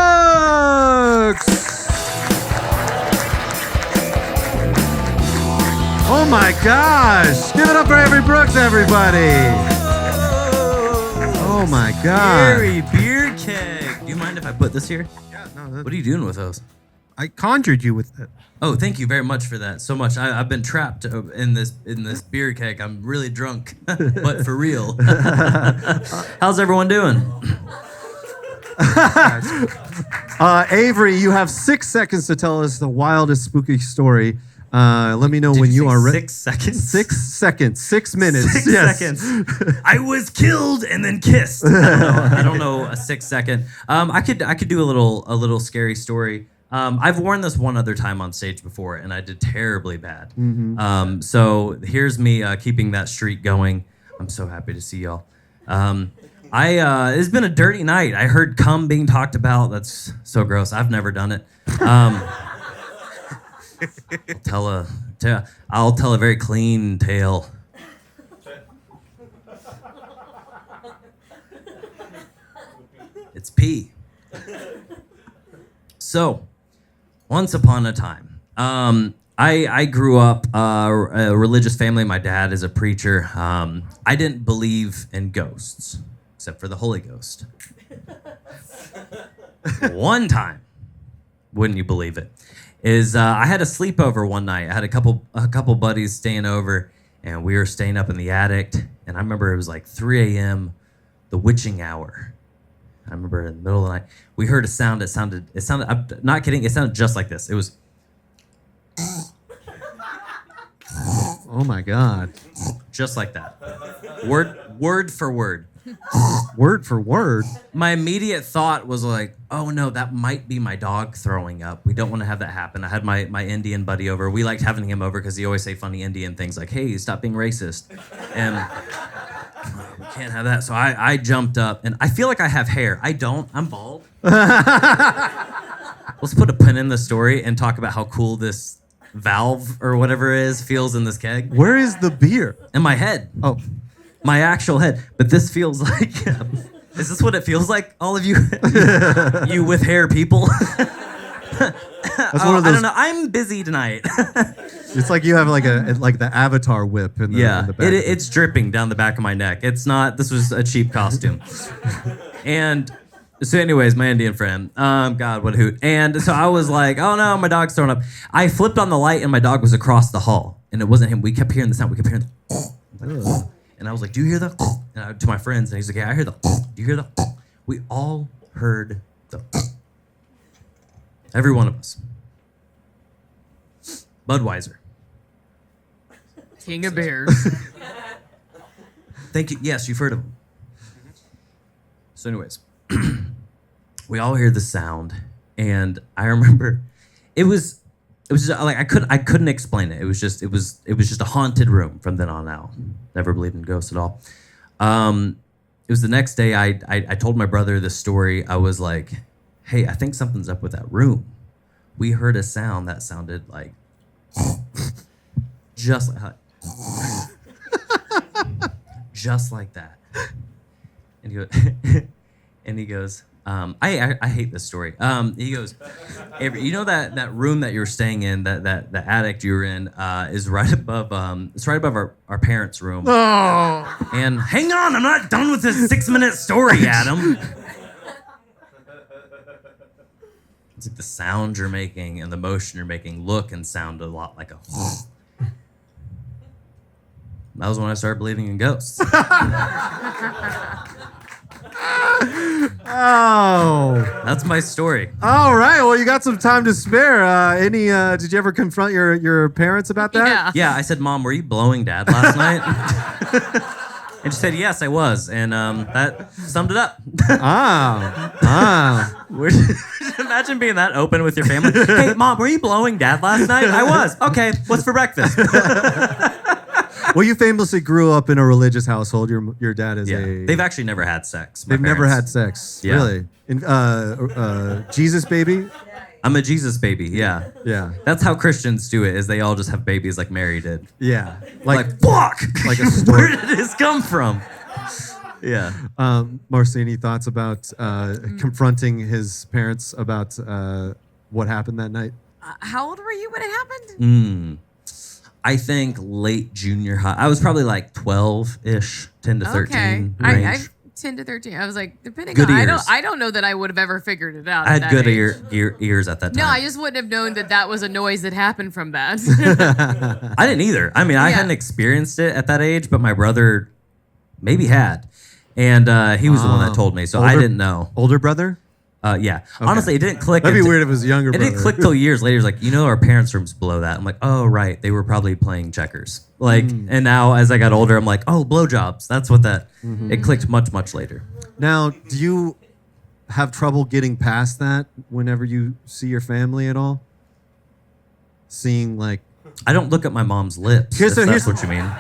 Oh my gosh! Give it up for Avery Brooks, everybody! Oh my god! Eerie beer keg. Do you mind if I put this here? Yeah, no, What are you doing with those? I conjured you with it. Oh, thank you very much for that. So much. I've been trapped in this beer keg. I'm really drunk, but for real. How's everyone doing? Avery, you have 6 seconds to tell us the wildest spooky story. Let me know Did when you you say are ready. 6 seconds? 6 seconds. 6 minutes. 6 yes. seconds. I was killed and then kissed. I don't know a 6 second. I could do a little scary story. I've worn this one other time on stage before, and I did terribly bad. Mm-hmm. So here's me keeping that streak going. I'm so happy to see y'all. It's been a dirty night. I heard cum being talked about. That's so gross. I've never done it. I'll tell a very clean tale. It's pee. So, once upon a time, I grew up a religious family. My dad is a preacher. I didn't believe in ghosts, except for the Holy Ghost. One time, wouldn't you believe it, is I had a sleepover one night. I had a couple buddies staying over, and we were staying up in the attic. And I remember it was like 3 a.m., the witching hour. I remember in the middle of the night, we heard a sound. It sounded. I'm not kidding. It sounded just like this. It was. Oh my god. Just like that. Word for word. Word for word. My immediate thought was like, oh no, that might be my dog throwing up. We don't want to have that happen. I had my Indian buddy over. We liked having him over because he always say funny Indian things like, hey, stop being racist. And we can't have that. So I jumped up, and I feel like I have hair. I don't. I'm bald. Let's put a pin in the story and talk about how cool this valve or whatever it is feels in this keg. Where is the beer? In my head. Oh. My actual head. But this feels like... is this what it feels like, all of you? You with hair people? That's one of those, I don't know. I'm busy tonight. It's like you have like the Avatar whip in the, in the back. It's dripping down the back of my neck. It's not... This was a cheap costume. And... So anyways, my Indian friend, God, what a hoot. And so I was like, oh no, my dog's throwing up. I flipped on the light and my dog was across the hall. And it wasn't him. We kept hearing the sound. We kept hearing And I was like, do you hear the? And to my friends, and he's like, yeah, I hear the. Do you hear the? We all heard the. Every one of us. Budweiser. King of beers. Thank you. Yes, you've heard of them. So anyways, we all hear the sound, and I remember it was just, like I couldn't explain it. It was just a haunted room from then on out. Never believed in ghosts at all. It was the next day. I told my brother this story. I was like, hey, I think something's up with that room. We heard a sound that sounded like just like just like that. And he goes, I hate this story. He goes, you know that room that you're staying in, that the attic you were in, is right above it's right above our parents' room. Oh. And hang on, I'm not done with this 6-minute story, Adam. It's like the sound you're making and the motion you're making look and sound a lot like a. That was when I started believing in ghosts. Oh. That's my story. All right. Well, you got some time to spare. Did you ever confront your parents about that? Yeah, I said, Mom, were you blowing Dad last night? And she said, yes, I was. And that summed it up. Imagine being that open with your family. Hey, Mom, were you blowing Dad last night? I was. Okay, what's for breakfast? Well, you famously grew up in a religious household. Your dad is a... They've actually never had sex. They've never had sex. Yeah. Really? Jesus baby? I'm a Jesus baby, yeah. Yeah. That's how Christians do it, is they all just have babies like Mary did. Yeah. Like fuck! Like a story. Where did this come from? Yeah. Marcy, any thoughts about confronting his parents about what happened that night? How old were you when it happened? I think late junior high. I was probably like 12-ish, 10 to 13 Okay. range. 10 to 13. I was like, depending Good on, ears. I don't know that I would have ever figured it out. I at had that good age. ears at that time. No, I just wouldn't have known that was a noise that happened from that. I didn't either. I mean, I hadn't experienced it at that age, but my brother maybe had. And he was the one that told me, so I didn't know. Older brother? Yeah. Okay. Honestly, it didn't click. That'd be weird if it was younger It brother. didn't click till years later. It's like, our parents' room's below that. I'm like, oh, right. They were probably playing checkers. Like, and now as I got older, I'm like, oh, blowjobs. That's what that... It clicked much, much later. Now, do you have trouble getting past that whenever you see your family at all? Seeing, like... I don't look at my mom's lips, if that's what you mean.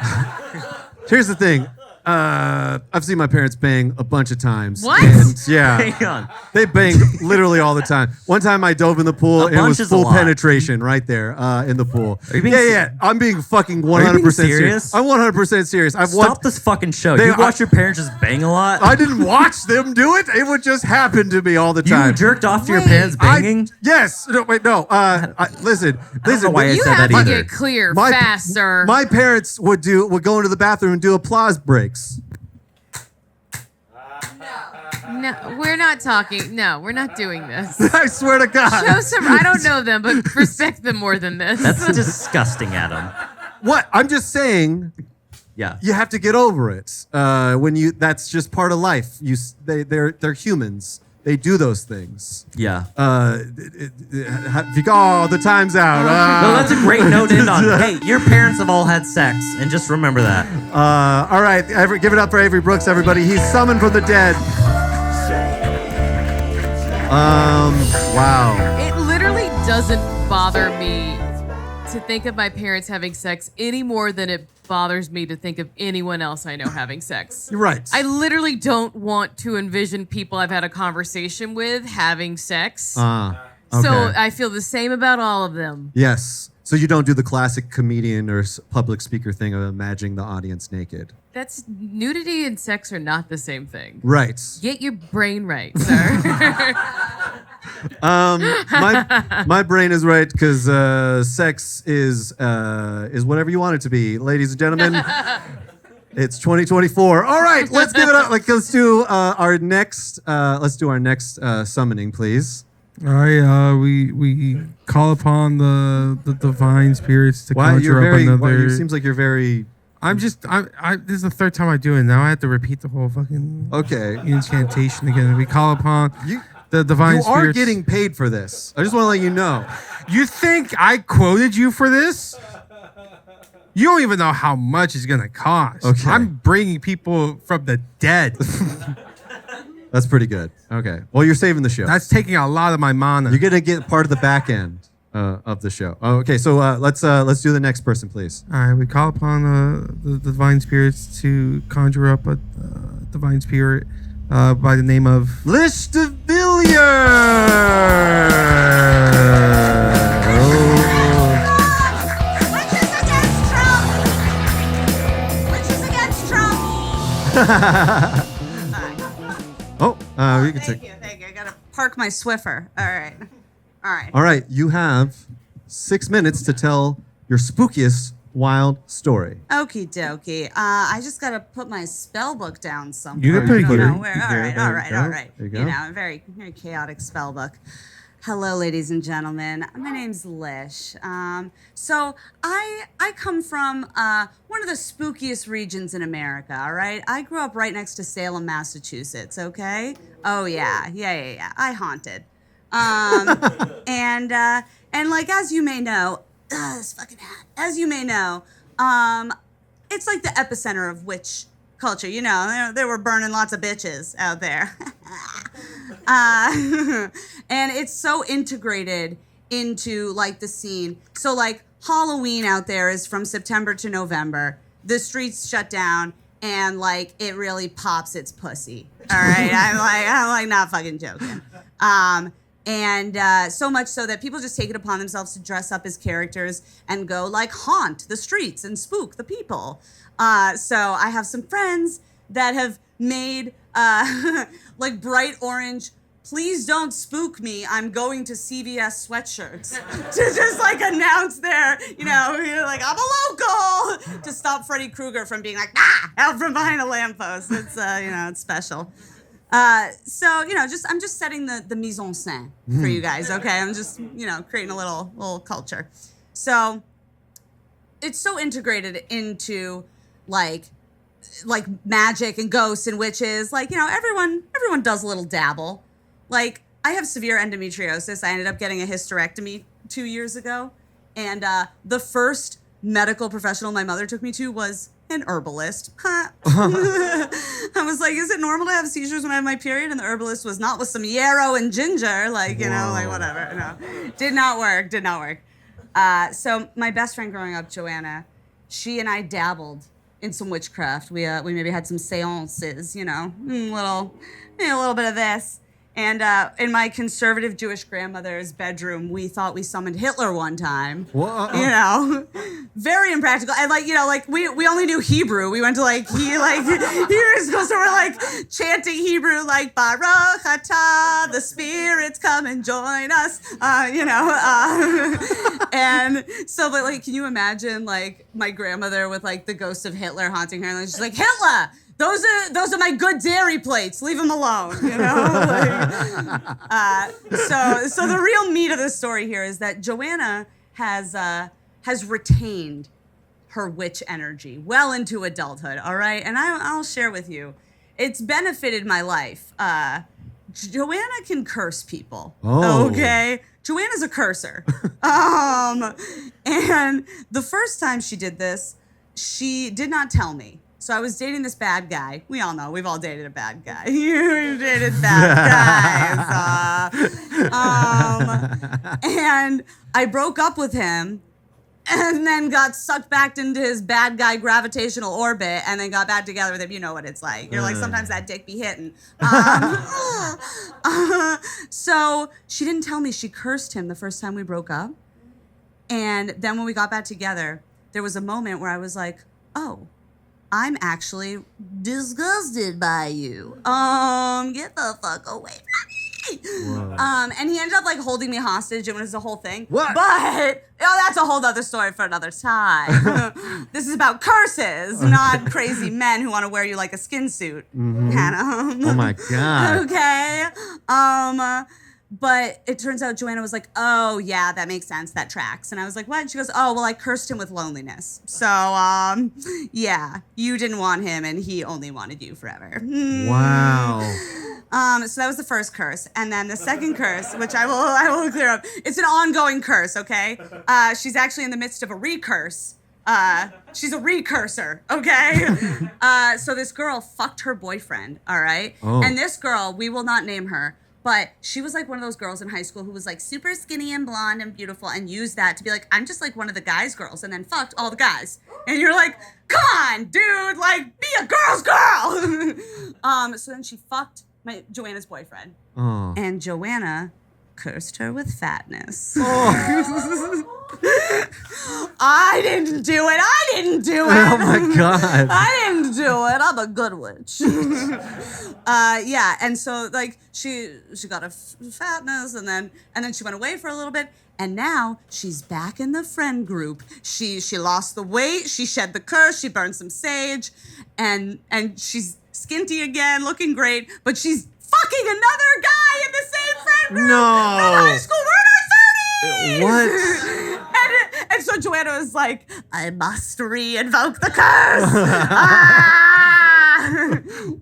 Here's the thing. I've seen my parents bang a bunch of times. What? And, yeah. Hang on. They bang literally all the time. One time I dove in the pool and it was full penetration right there in the pool. Are you being I'm being fucking 100% Are you being serious? I'm 100% serious. Stop this fucking show. You watch your parents just bang a lot? I didn't watch them do it. It would just happen to me all the time. You jerked off to your parents banging? Yes. No, wait, no. Listen. I don't know why I you said have that to either. get clear fast, sir. My parents would go into the bathroom and do applause breaks. No, we're not talking. No, we're not doing this. I swear to God. Show some. I don't know them, but respect them more than this. That's disgusting, Adam. What? I'm just saying. Yeah. You have to get over it. That's just part of life. They're humans. They do those things. Yeah. The time's out. No, that's a great note to end on. Hey, your parents have all had sex, and just remember that. All right, give it up for Avery Brooks, everybody. He's summoned from the dead. Wow. It literally doesn't bother me to think of my parents having sex any more than it bothers me to think of anyone else I know having sex. You're right. I literally don't want to envision people I've had a conversation with having sex. Okay. So I feel the same about all of them. Yes. So you don't do the classic comedian or public speaker thing of imagining the audience naked. That's nudity and sex are not the same thing. Right. Get your brain right, sir. My brain is right because sex is whatever you want it to be, ladies and gentlemen. It's 2024. All right, let's give it up. Let's do our next. Let's do our next summoning, please. All right, we call upon the divine spirits to conjure up another. It seems like you're very This is the third time I do it. Now I have to repeat the whole fucking incantation again. We call upon the divine spirits. You are getting paid for this. I just want to let you know. You think I quoted you for this? You don't even know how much it's gonna cost. Okay. I'm bringing people from the dead. That's pretty good. Okay. Well, you're saving the show. That's taking a lot of my mana. You're gonna get part of the back end of the show. Okay. So let's do the next person, please. All right. We call upon the divine spirits to conjure up a divine spirit by the name of Lish DeVillier. We can take. Thank you. I gotta park my Swiffer. All right. All right. You have 6 minutes to tell your spookiest wild story. Okie dokie. I just gotta put my spell book down somewhere. You can put it here. All right. There you go. You know, a very, very chaotic spell book. Hello, ladies and gentlemen. My name's Lish. So I come from one of the spookiest regions in America, all right? I grew up right next to Salem, Massachusetts, okay? Oh, yeah. I haunted. And like, as you may know, this fucking hat. As you may know, it's like the epicenter of witch culture. You know, they were burning lots of bitches out there. And it's so integrated into like the scene. So like Halloween out there is from September to November. The streets shut down and like it really pops its pussy. All right. I'm like not fucking joking. And so much so that people just take it upon themselves to dress up as characters and go like haunt the streets and spook the people. So I have some friends that have made like bright orange, please don't spook me, I'm going to CVS sweatshirts to just like announce their, like I'm a local, to stop Freddy Krueger from being like, out from behind a lamppost. It's, it's special. So, I'm just setting the mise en scène for you guys, okay? I'm just, creating a little culture. So it's so integrated into like magic and ghosts and witches. Like, everyone does a little dabble. Like, I have severe endometriosis. I ended up getting a hysterectomy 2 years ago. And the first medical professional my mother took me to was an herbalist. I was like, is it normal to have seizures when I have my period? And the herbalist was not with some yarrow and ginger. Like, like whatever. No, did not work. So my best friend growing up, Joanna, she and I dabbled in some witchcraft. We maybe had some seances, a little bit of this. And in my conservative Jewish grandmother's bedroom, we thought we summoned Hitler one time. Whoa. Very impractical. And we only knew Hebrew. We went to Hebrew school, so we're like chanting Hebrew like Baruch Atah, the spirits come and join us. And so can you imagine like my grandmother with like the ghost of Hitler haunting her, and she's like, Hitler! Those are my good dairy plates. Leave them alone, So the real meat of the story here is that Joanna has retained her witch energy well into adulthood. All right, and I'll share with you, it's benefited my life. Joanna can curse people. Oh. Okay, Joanna's a cursor. And the first time she did this, she did not tell me. So I was dating this bad guy. We all know, we've all dated a bad guy. We've dated bad guys. And I broke up with him and then got sucked back into his bad guy gravitational orbit and then got back together with him. You know what it's like. You're like, sometimes that dick be hitting. So she didn't tell me she cursed him the first time we broke up. And then when we got back together, there was a moment where I was like, oh, I'm actually disgusted by you. Get the fuck away from me. And he ended up like holding me hostage. It was the whole thing. What? But that's a whole other story for another time. This is about curses, not crazy men who want to wear you like a skin suit. Mm-hmm. Hannah. Oh my God. Okay. But it turns out Joanna was like, oh, yeah, that makes sense. That tracks. And I was like, what? And she goes, oh, well, I cursed him with loneliness. So, yeah, you didn't want him and he only wanted you forever. Wow. So that was the first curse. And then the second curse, which I will clear up. It's an ongoing curse, okay? She's actually in the midst of a recurse. She's a recurser, okay? So this girl fucked her boyfriend, all right? Oh. And this girl, we will not name her, but she was like one of those girls in high school who was like super skinny and blonde and beautiful and used that to be like, I'm just like one of the guys' girls, and then fucked all the guys. And you're like, come on, dude, like, be a girl's girl. So then she fucked Joanna's boyfriend. Oh. And Joanna cursed her with fatness. Oh. I didn't do it. Oh my God. I didn't do it. I'm a good witch. Yeah, and so like she got a fatness, and then she went away for a little bit, and now she's back in the friend group. She lost the weight. She shed the curse. She burned some sage, and she's skinty again, looking great, but she's fucking another guy in the same friend group No. from high school. We're in our 30s. What? And so Joanna was like, I must re-invoke the curse.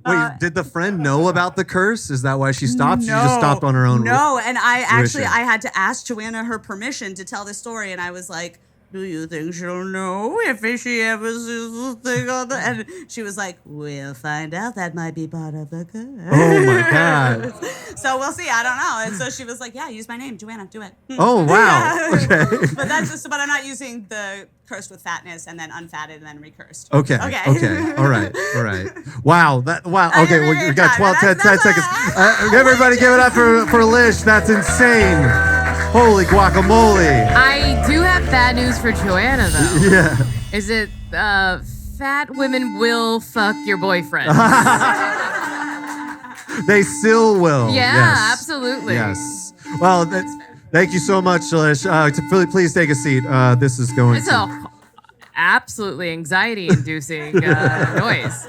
Wait, did the friend know about the curse? Is that why she stopped? She just stopped on her own. No, and I tuition. had to ask Joanna her permission to tell this story, and I was like, do you think she'll know if she ever sees this thing on the... And she was like, we'll find out. That might be part of the curse. Oh my God. So we'll see. I don't know. And so she was like, yeah, use my name, Joanna. Do it. Oh, wow. Okay. But I'm not using the cursed with fatness and then unfatted and then recursed. Okay. All right. Wow. Okay, we got 10 seconds. Everybody give it up for Lish. That's insane. Holy guacamole. I do have bad news for Joanna, though. Yeah. Is it fat women will fuck your boyfriend? They still will. Yeah, yes. Absolutely. Yes. Well, thank you so much, Lish. Please take a seat. This is going It's absolutely anxiety-inducing noise.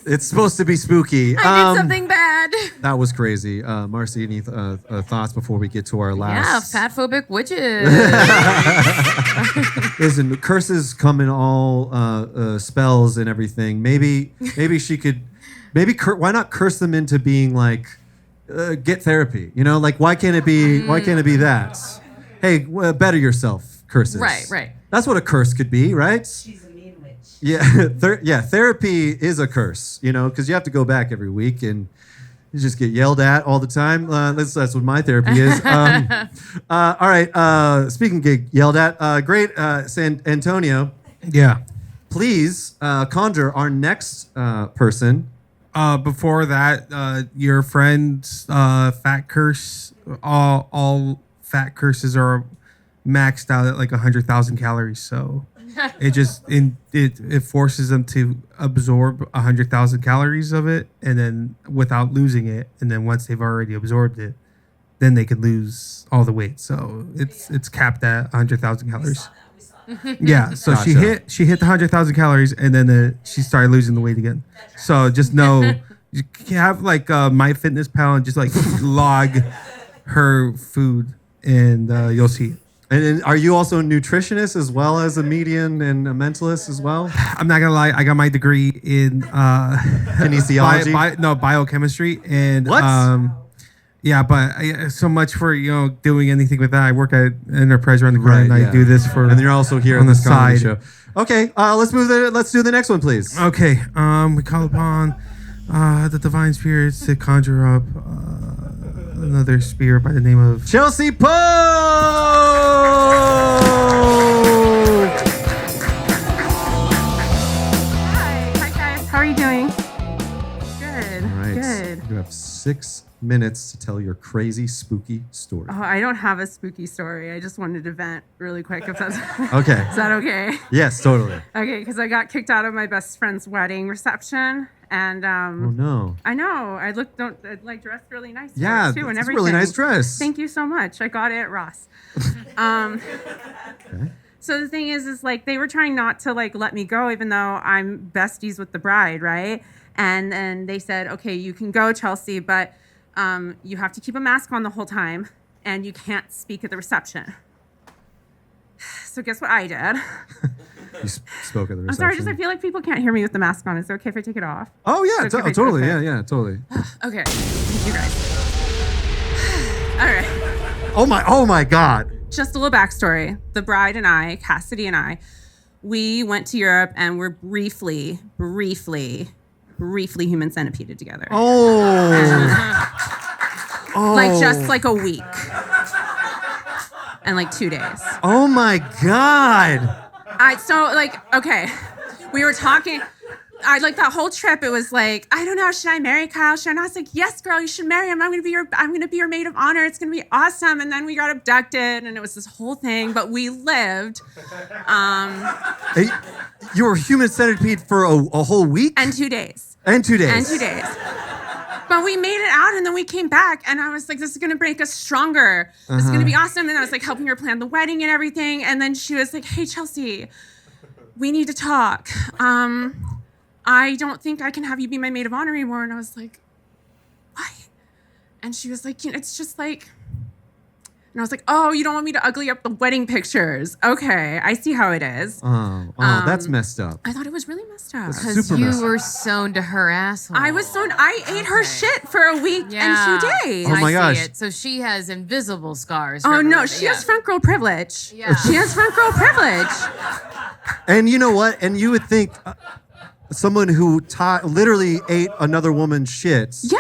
It's supposed to be spooky. I did something bad. That was crazy. Marcy, any thoughts before we get to our last? Yeah, fat-phobic witches. Listen, curses come in all spells and everything. Maybe she could, why not curse them into being like, get therapy? You know, like why can't it be that? Hey, better yourself. Curses. Right. That's what a curse could be, right? She's a mean witch. Yeah, therapy is a curse, you know, because you have to go back every week and you just get yelled at all the time. That's what my therapy is. All right, speaking of get yelled at, great, San Antonio. Yeah. Please conjure our next person. Before that, your friend's fat curse, all fat curses are maxed out at like 100,000 calories. So it forces them to absorb 100,000 calories of it, and then without losing it. And then once they've already absorbed it, then they can lose all the weight. So it's capped at 100,000 calories. Yeah, so Gotcha. she hit the 100,000 calories, and then she started losing the weight again. So just know, you can have like MyFitnessPal and just like log her food, and you'll see it. And are you also a nutritionist as well as a medium and a mentalist as well? I'm not gonna lie, I got my degree in kinesiology. Biochemistry, and what? Yeah, but so much for doing anything with that. I work at Enterprise around the grind. Right, I do this for, and you're also here on on this the comedy side. show. Okay, let's do the next one, please. Okay, we call upon the divine spirits to conjure up another spirit by the name of Chelsea Poe. Hi guys. How are you doing? Good. All right, Good. you have 6 minutes to tell your crazy, spooky story. Oh, I don't have a spooky story. I just wanted to vent really quick. If that's Okay. Is that okay? Yes, totally. Okay, because I got kicked out of my best friend's wedding reception, and Oh no. I know I dressed really nice. for Yeah, it too, and that's a everything. really nice dress. Thank you so much. I got it at Ross. Okay. So the thing is like they were trying not to like let me go, even though I'm besties with the bride, right? And then they said, okay, you can go, Chelsea, but you have to keep a mask on the whole time, and you can't speak at the reception. So guess what I did? You spoke at the reception. I'm sorry, just I feel like people can't hear me with the mask on. Is it okay if I take it off? Oh yeah, totally. Okay. Yeah, totally. Okay, thank you guys. All right. Oh my God. Just a little backstory. The bride and I, Cassidy and I, we went to Europe and were briefly human centipeded together. Like just like a week. And like 2 days. Oh my God. Okay. We were talking. Like that whole trip, it was like, I don't know, should I marry Kyle? Should I not? I was like, yes, girl, you should marry him. I'm gonna be your maid of honor. It's gonna be awesome. And then we got abducted, and it was this whole thing. But we lived. Hey, you were human centipede for a whole week? And 2 days. And 2 days. And 2 days. But we made it out, and then we came back, and I was like, this is gonna make us stronger. This is gonna be awesome. And I was like helping her plan the wedding and everything. And then she was like, hey, Chelsea, we need to talk. I don't think I can have you be my maid of honor anymore. And I was like, what? And she was like, it's just like, and I was like, oh, you don't want me to ugly up the wedding pictures. Okay, I see how it is. Oh, that's messed up. I thought it was really messed up. Because you were sewn to her asshole. I ate her shit for a week and 2 days. Oh my gosh. See it. So she has invisible scars. Oh no, she has front girl privilege. Yeah. She has front girl privilege. And you know what? And you would think someone who literally ate another woman's shits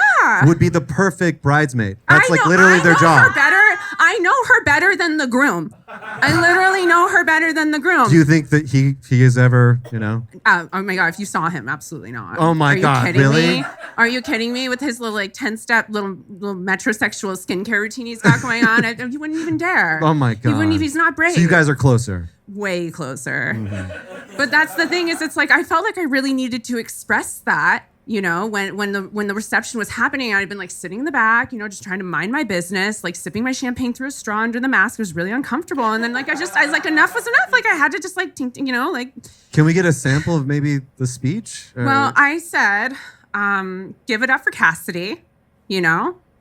would be the perfect bridesmaid. That's literally their job. I know her better than the groom. I literally know her better than the groom. Do you think that he is ever, Oh my God, if you saw him, absolutely not. Oh my God, really? Me? Are you kidding me with his little 10-step little metrosexual skincare routine he's got going on? He wouldn't even dare. Oh my God. He wouldn't he's not brave. So you guys are closer. Way closer. Mm-hmm. But that's the thing is it's like I felt like I really needed to express that, when the reception was happening. I'd been like sitting in the back, just trying to mind my business, like sipping my champagne through a straw under the mask. It was really uncomfortable. And then like I was like enough was enough. Like I had to just like like. Can we get a sample of maybe the speech? Well, I said, give it up for Cassidy,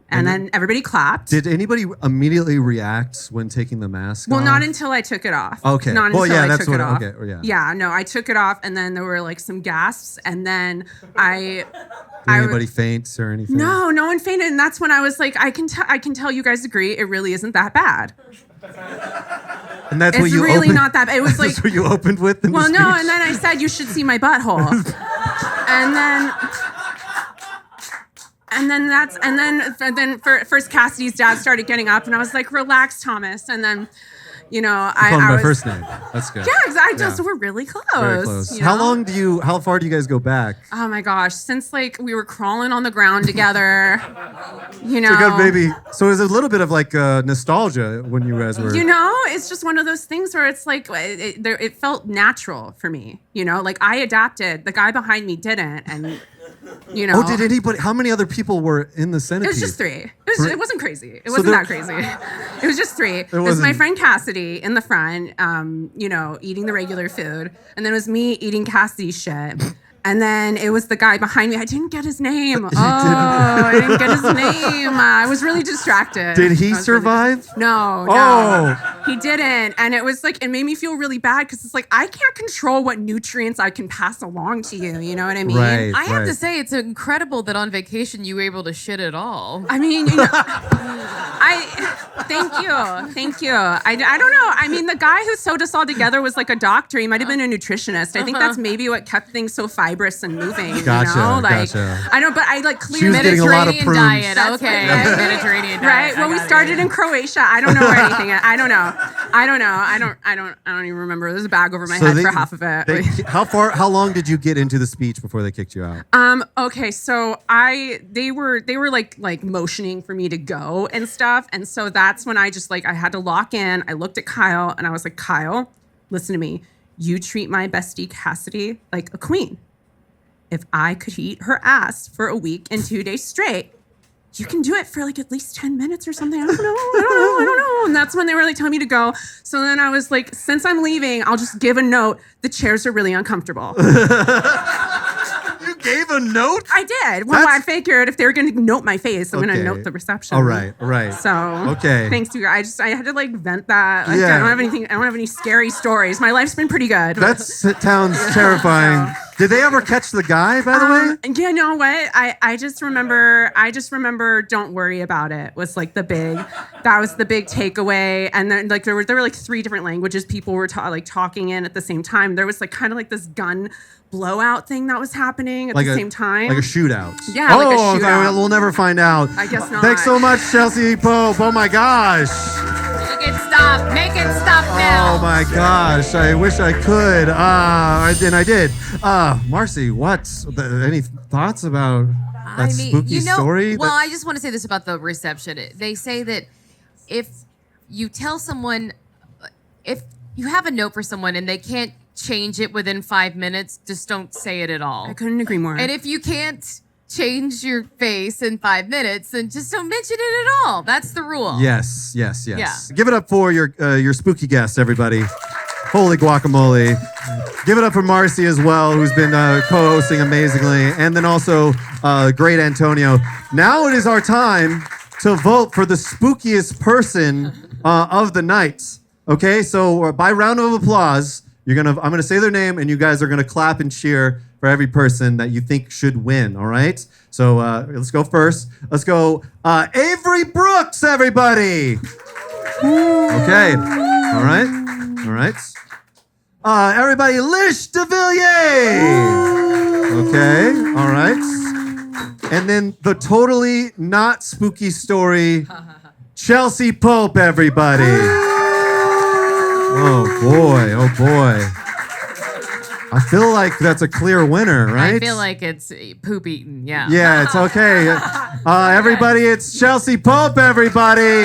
and then everybody clapped. Did anybody immediately react when taking the mask off? Well, not until I took it off. Okay. Not until I took it off. Okay. Yeah. Yeah, no, I took it off, and then there were like some gasps, and then Did anybody faint or anything? No, no one fainted, and that's when I was like, I can tell you guys agree, it really isn't that bad. And that's it's what you really opened, not that bad. It was like that's what you opened with. Well, no, and then I said you should see my butthole, and then first Cassidy's dad started getting up, and I was like, relax, Thomas, and then. I called him by was first name. That's good. Yeah, we're really close. Very close. How far do you guys go back? Oh my gosh, since like we were crawling on the ground together, So good, baby. So it was a little bit of like nostalgia when you guys were. It's just one of those things where it's like it felt natural for me. Like I adapted. The guy behind me didn't, and. Oh, did anybody? How many other people were in the centipede? It was just 3. It wasn't crazy. It wasn't that crazy. It was just 3. It was my friend Cassidy in the front, eating the regular food, and then it was me eating Cassidy's shit. And then it was the guy behind me. I didn't get his name. I didn't get his name. I was really distracted. Did he survive? No, he didn't. And it was like, it made me feel really bad because it's like, I can't control what nutrients I can pass along to you. You know what I mean? Right, I have to say, it's incredible that on vacation you were able to shit at all. I mean, thank you. I don't know. I mean, the guy who sewed us all together was like a doctor. He might have been a nutritionist. I think that's maybe what kept things so fibrous and moving. Gotcha. Gotcha. I don't, but I like clearly Mediterranean diet. Okay, Mediterranean diet. Right. Well, we started in Croatia. I don't know where anything. I don't know. I don't even remember. There's a bag over my head for half of it. How long did you get into the speech before they kicked you out? Okay, so they were like motioning for me to go and stuff, and so that's when I just like I had to lock in. I looked at Kyle and I was like, Kyle, listen to me. You treat my bestie Cassidy like a queen. If I could eat her ass for a week and 2 days straight, you can do it for like at least 10 minutes or something. I don't know. And that's when they were like telling me to go. So then I was like, since I'm leaving, I'll just give a note. The chairs are really uncomfortable. You gave a note? I did. Well, I figured if they were going to note my face, I'm going to note the reception. All right. So, okay. Thanks to you. I had to like vent that. Like, Yeah. I don't have any scary stories. My life's been pretty good. That sounds terrifying. Did they ever catch the guy, by the way? Yeah, you know what? I just remember don't worry about it was like that was the big takeaway. And then like there were like 3 different languages people were talking in at the same time. There was like kind of like this gun blowout thing that was happening at the same time. Like a shootout. Yeah, like a shootout. Okay, we'll never find out. I guess not. Thanks so much, Chelsea Pope. Oh my gosh. Make it stop now. Oh my gosh. I wish I could. And I did. Marcy, any thoughts about that spooky story? Well, I just want to say this about the reception. They say that if you tell someone, if you have a note for someone and they can't change it within 5 minutes, just don't say it at all. I couldn't agree more. And if you can't change your face in 5 minutes, then just don't mention it at all. That's the rule. Yes. Yeah. Give it up for your spooky guest, everybody. Holy guacamole. Give it up for Marcy as well, who's been co-hosting amazingly. And then also great Antonio. Now it is our time to vote for the spookiest person of the night. Okay, so by round of applause, I'm gonna say their name, and you guys are gonna clap and cheer for every person that you think should win. All right. So let's go first. Let's go Avery Brooks, everybody. Okay. All right. Everybody, Lish DeVillier. Okay. All right. And then the totally not spooky story, Chelsea Pope, everybody. Oh boy. I feel like that's a clear winner, right? I feel like it's poop eaten. Yeah. Yeah, it's okay. Everybody, it's Chelsea Pope, everybody.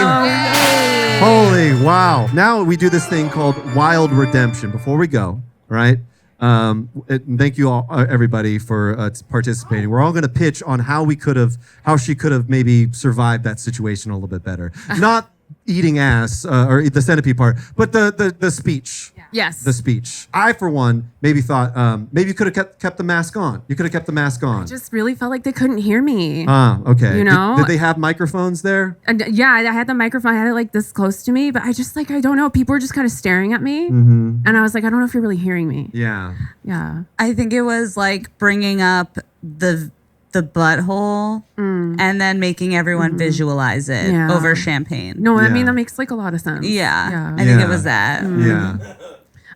Holy wow. Now we do this thing called Wild Redemption. Before we go, right? Thank you all, everybody, for participating. We're all going to pitch on how she could have maybe survived that situation a little bit better. Not eating ass or the centipede part, but the speech. Yes. The speech. I, for one, maybe thought maybe you could have kept the mask on. You could have kept the mask on. I just really felt like they couldn't hear me. Okay. You know? Did they have microphones there? And yeah, I had the microphone. I had it like this close to me, but I just I don't know. People were just kind of staring at me. Mm-hmm. And I was like, I don't know if you're really hearing me. Yeah. Yeah. I think it was like bringing up the butthole and then making everyone visualize it over champagne. No, I mean, that makes like a lot of sense. Yeah. I think it was that. Yeah.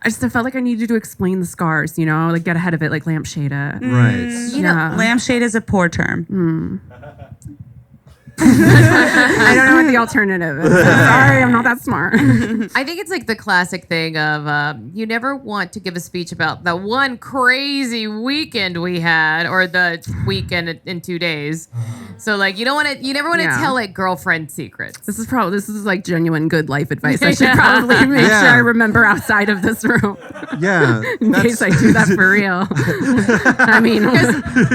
I felt like I needed to explain the scars, like get ahead of it, like lampshade it. Right. You know, lampshade is a poor term. I don't know what the alternative is. Sorry, I'm not that smart. I think it's like the classic thing of you never want to give a speech about the one crazy weekend we had or the weekend in 2 days. So like you never want to tell like girlfriend secrets. This is like genuine good life advice. I should probably make sure I remember outside of this room. Yeah. In case I do that for real. I mean,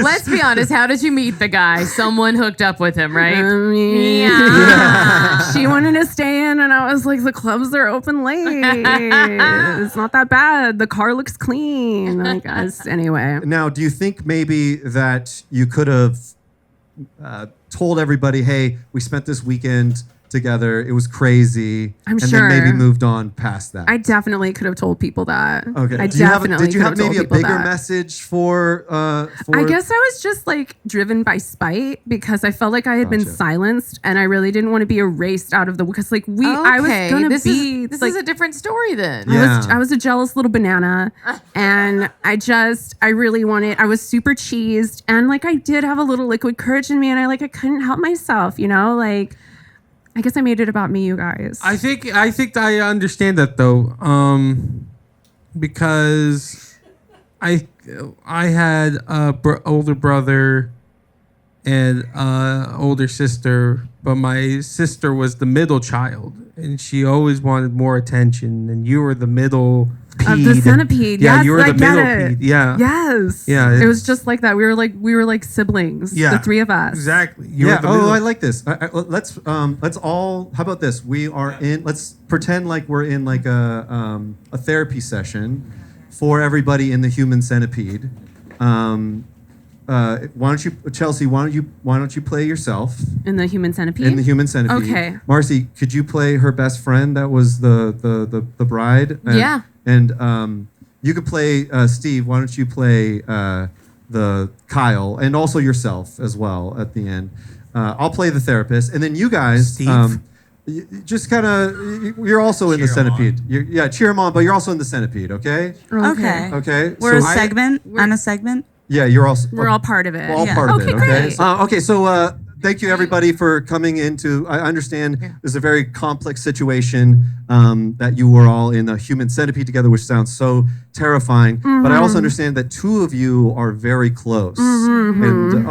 let's be honest. How did you meet the guy? Someone hooked up with him, right? Yeah. She wanted to stay in, and I was like, the clubs are open late. It's not that bad. The car looks clean. I guess. Anyway. Now, do you think maybe that you could have told everybody, hey, we spent this weekend together. It was crazy. I'm and sure. then maybe moved on past that. I definitely could have told people that. Okay. I Did you have definitely maybe a bigger message for? I guess I was just like driven by spite because I felt like I had been silenced and I really didn't want to be erased out of the because like I was gonna this be this is a different story then. I was a jealous little banana and I really wanted. I was super cheesed and like I did have a little liquid courage in me and I couldn't help myself. I guess I made it about me, you guys. I think I understand that though, because I had a older brother and older sister, but my sister was the middle child, and she always wanted more attention, and you were the middle piece. centipede. Of the centipede. Yeah, yes, you were I the get millipede. it. Yeah. Yes. Yeah, It was just like that. We were like siblings. Yeah. The three of us. Exactly. Yeah. Oh, I like this. Let's all. How about this? We are in. Let's pretend like we're in like a therapy session for everybody in the human centipede. Why don't you, Chelsea? Why don't you play yourself In the human centipede. in the human centipede? Okay. Marcy, could you play her best friend? That was the bride. Yeah. And you could play Steve. Why don't you play the Kyle and also yourself as well at the end? I'll play the therapist, and then you guys. Steve? Just kind of, you're also in the centipede. Cheer him on, but you're also in the centipede, okay? Okay. Okay. We're a segment on a segment. Yeah, you're also. We're all part of it. We're all Yeah. part of it. Okay. Great. Okay. So thank you everybody for coming into. I understand there's a very complex situation that you were all in a human centipede together, which sounds so terrifying. But I also understand that two of you are very close. And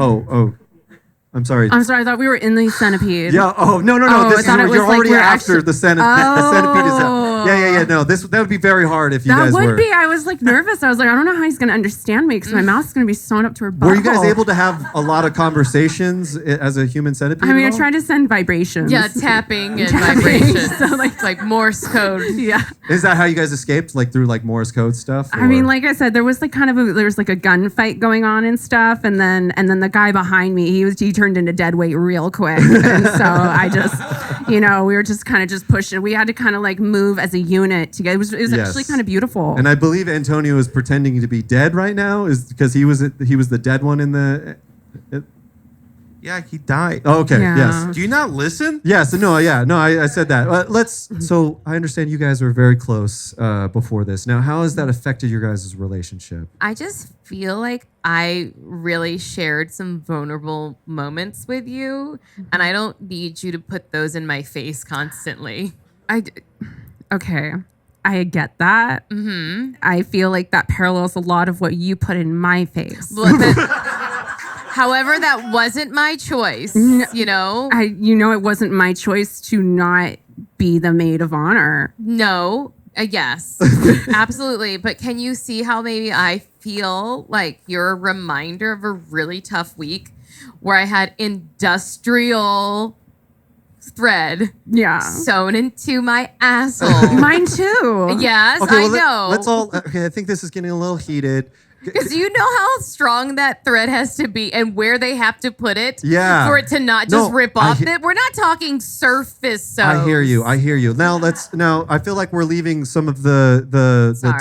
I'm sorry. I'm sorry. I thought we were in the centipede. Yeah. Oh no. Oh, This I is thought it was you're like already we're after actually- the centipede. The centipede is out. Yeah. No, that would be very hard if you That guys would were. be. I was like nervous. I was like, I don't know how he's gonna understand me because my mouth's gonna be sewn up to her butt. Were you guys able to have a lot of conversations as a human centipede? I mean, at I all? tried to send vibrations. Yeah, tapping and vibrations. So like, It's like Morse code. yeah. Is that how you guys escaped, like through like Morse code stuff? I mean, or- like I said, there was like kind of there was like a gunfight going on and stuff, and then the guy behind me, he turned into dead weight real quick, and so I just, we were just kind of just pushing. We had to kind of like move as a unit together. It was Yes. actually kind of beautiful. And I believe Antonio is pretending to be dead right now, is because he was the dead one in the. Yeah, he died. Oh, okay. Yeah. Yes. Do you not listen? Yes. No. Yeah. No. I said that. So I understand you guys were very close before this. Now, how has that affected your guys' relationship? I just feel like I really shared some vulnerable moments with you, and I don't need you to put those in my face constantly. Okay. I get that. Mm-hmm. I feel like that parallels a lot of what you put in my face. However, that wasn't my choice, it wasn't my choice to not be the maid of honor. No, yes, absolutely. But can you see how maybe I feel like you're a reminder of a really tough week where I had industrial thread sewn into my asshole? Mine too. Yes, Okay, I well, know. let's all. Okay, I think this is getting a little heated. Because you know how strong that thread has to be and where they have to put it for it to not just rip off. We're not talking surface sews. I hear you. Now I feel like we're leaving some of the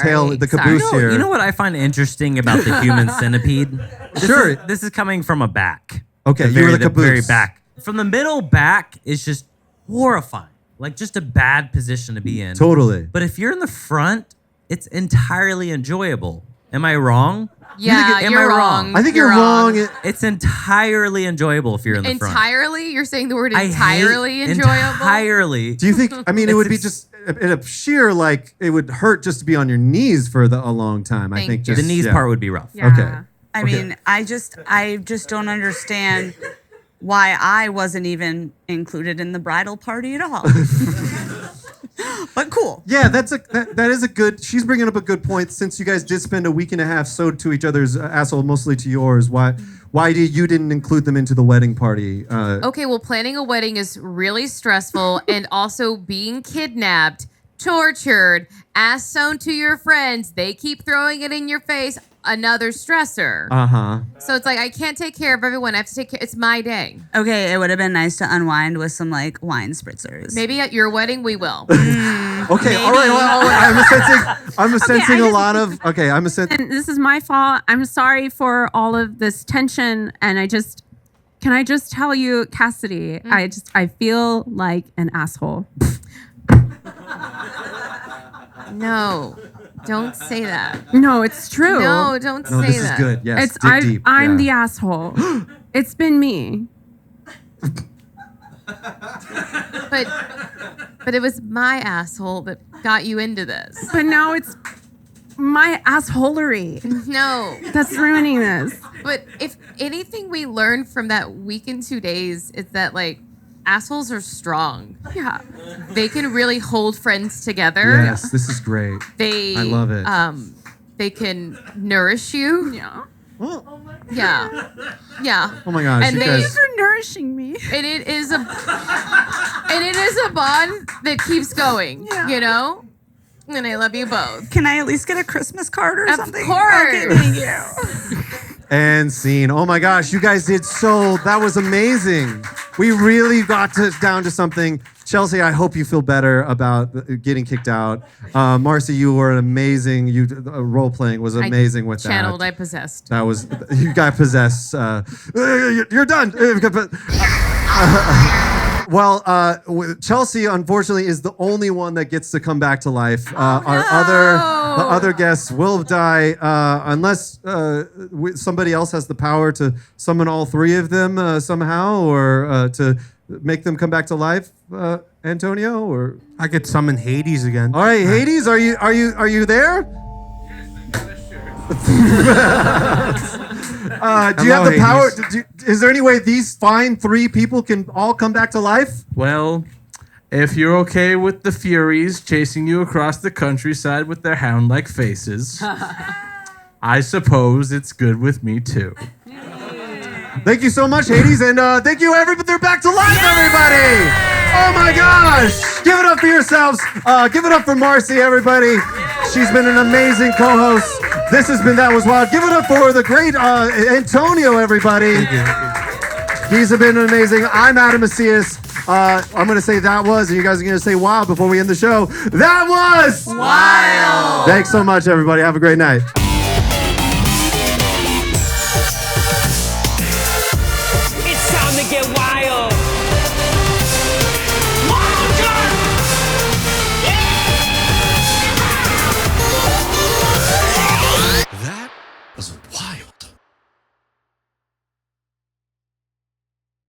tail, the caboose here. You know what I find interesting about the human centipede? This is coming from a back. Okay, the you're the caboose. very back. From the middle back is just horrifying. Like just a bad position to be in. Totally. But if you're in the front, it's entirely enjoyable. Am I wrong? Yeah, you're wrong. I think you're wrong. It's entirely enjoyable if you're in the front. Entirely? You're saying the word entirely enjoyable? Entirely. Do you think? I mean, it would be just in a sheer it would hurt just to be on your knees for a long time. I think the knees part would be rough. Yeah. Okay. I mean, I just don't understand why I wasn't even included in the bridal party at all. But cool. Yeah, that is a good. She's bringing up a good point. Since you guys did spend a week and a half sewed to each other's asshole, mostly to yours, why you didn't include them into the wedding party? Okay, well, planning a wedding is really stressful, and also being kidnapped, tortured, ass sewn to your friends. They keep throwing it in your face. Another stressor. So it's like I can't take care of everyone. I have to take care. It's my day. Okay, it would have been nice to unwind with some like wine spritzers. Maybe at your wedding we will. Okay, all right. I'm sensing a lot of. Okay, I'm sensing. And this is my fault. I'm sorry for all of this tension. And can I just tell you, Cassidy, I feel like an asshole. No, don't say that. No, it's true. No, don't say this that. is good. Yes, It's dig deep. I'm the asshole. It's been me. But it was my asshole that got you into this. But now it's my assholery. No. That's ruining this. But if anything we learned from that week and 2 days is that, like, assholes are strong. Yeah. They can really hold friends together. Yes, this is great. I love it. They can nourish you. Yeah. Yeah. Yeah. Oh my gosh. And Thank you for nourishing me. And it is a bond that keeps going, you know? And I love you both. Can I at least get a Christmas card or something? Of course. Okay, thank you. And scene. Oh my gosh, you guys did that was amazing. We really got down to something. Chelsea, I hope you feel better about getting kicked out. Marcy, you were an amazing. Role playing was amazing with that. Channeled, I possessed. That was you got possessed. You're done. Well, Chelsea, unfortunately, is the only one that gets to come back to life. The other guests will die unless somebody else has the power to summon all three of them somehow, or to make them come back to life. Antonio, or I could summon Hades again. All right, Hades, are you there? Do you have the power? Is there any way these fine three people can all come back to life? Well, if you're okay with the Furies chasing you across the countryside with their hound-like faces, I suppose it's good with me too. Thank you so much, Hades, and thank you, everybody. They're back to life, everybody! Oh my gosh! Give it up for yourselves. Give it up for Marcy, everybody. She's been an amazing co-host. This has been That Was Wild. Give it up for the great Antonio, everybody. He's been amazing. I'm Adam Macias. I'm going to say that was, and you guys are going to say wild before we end the show. That was wild. Thanks so much, everybody. Have a great night.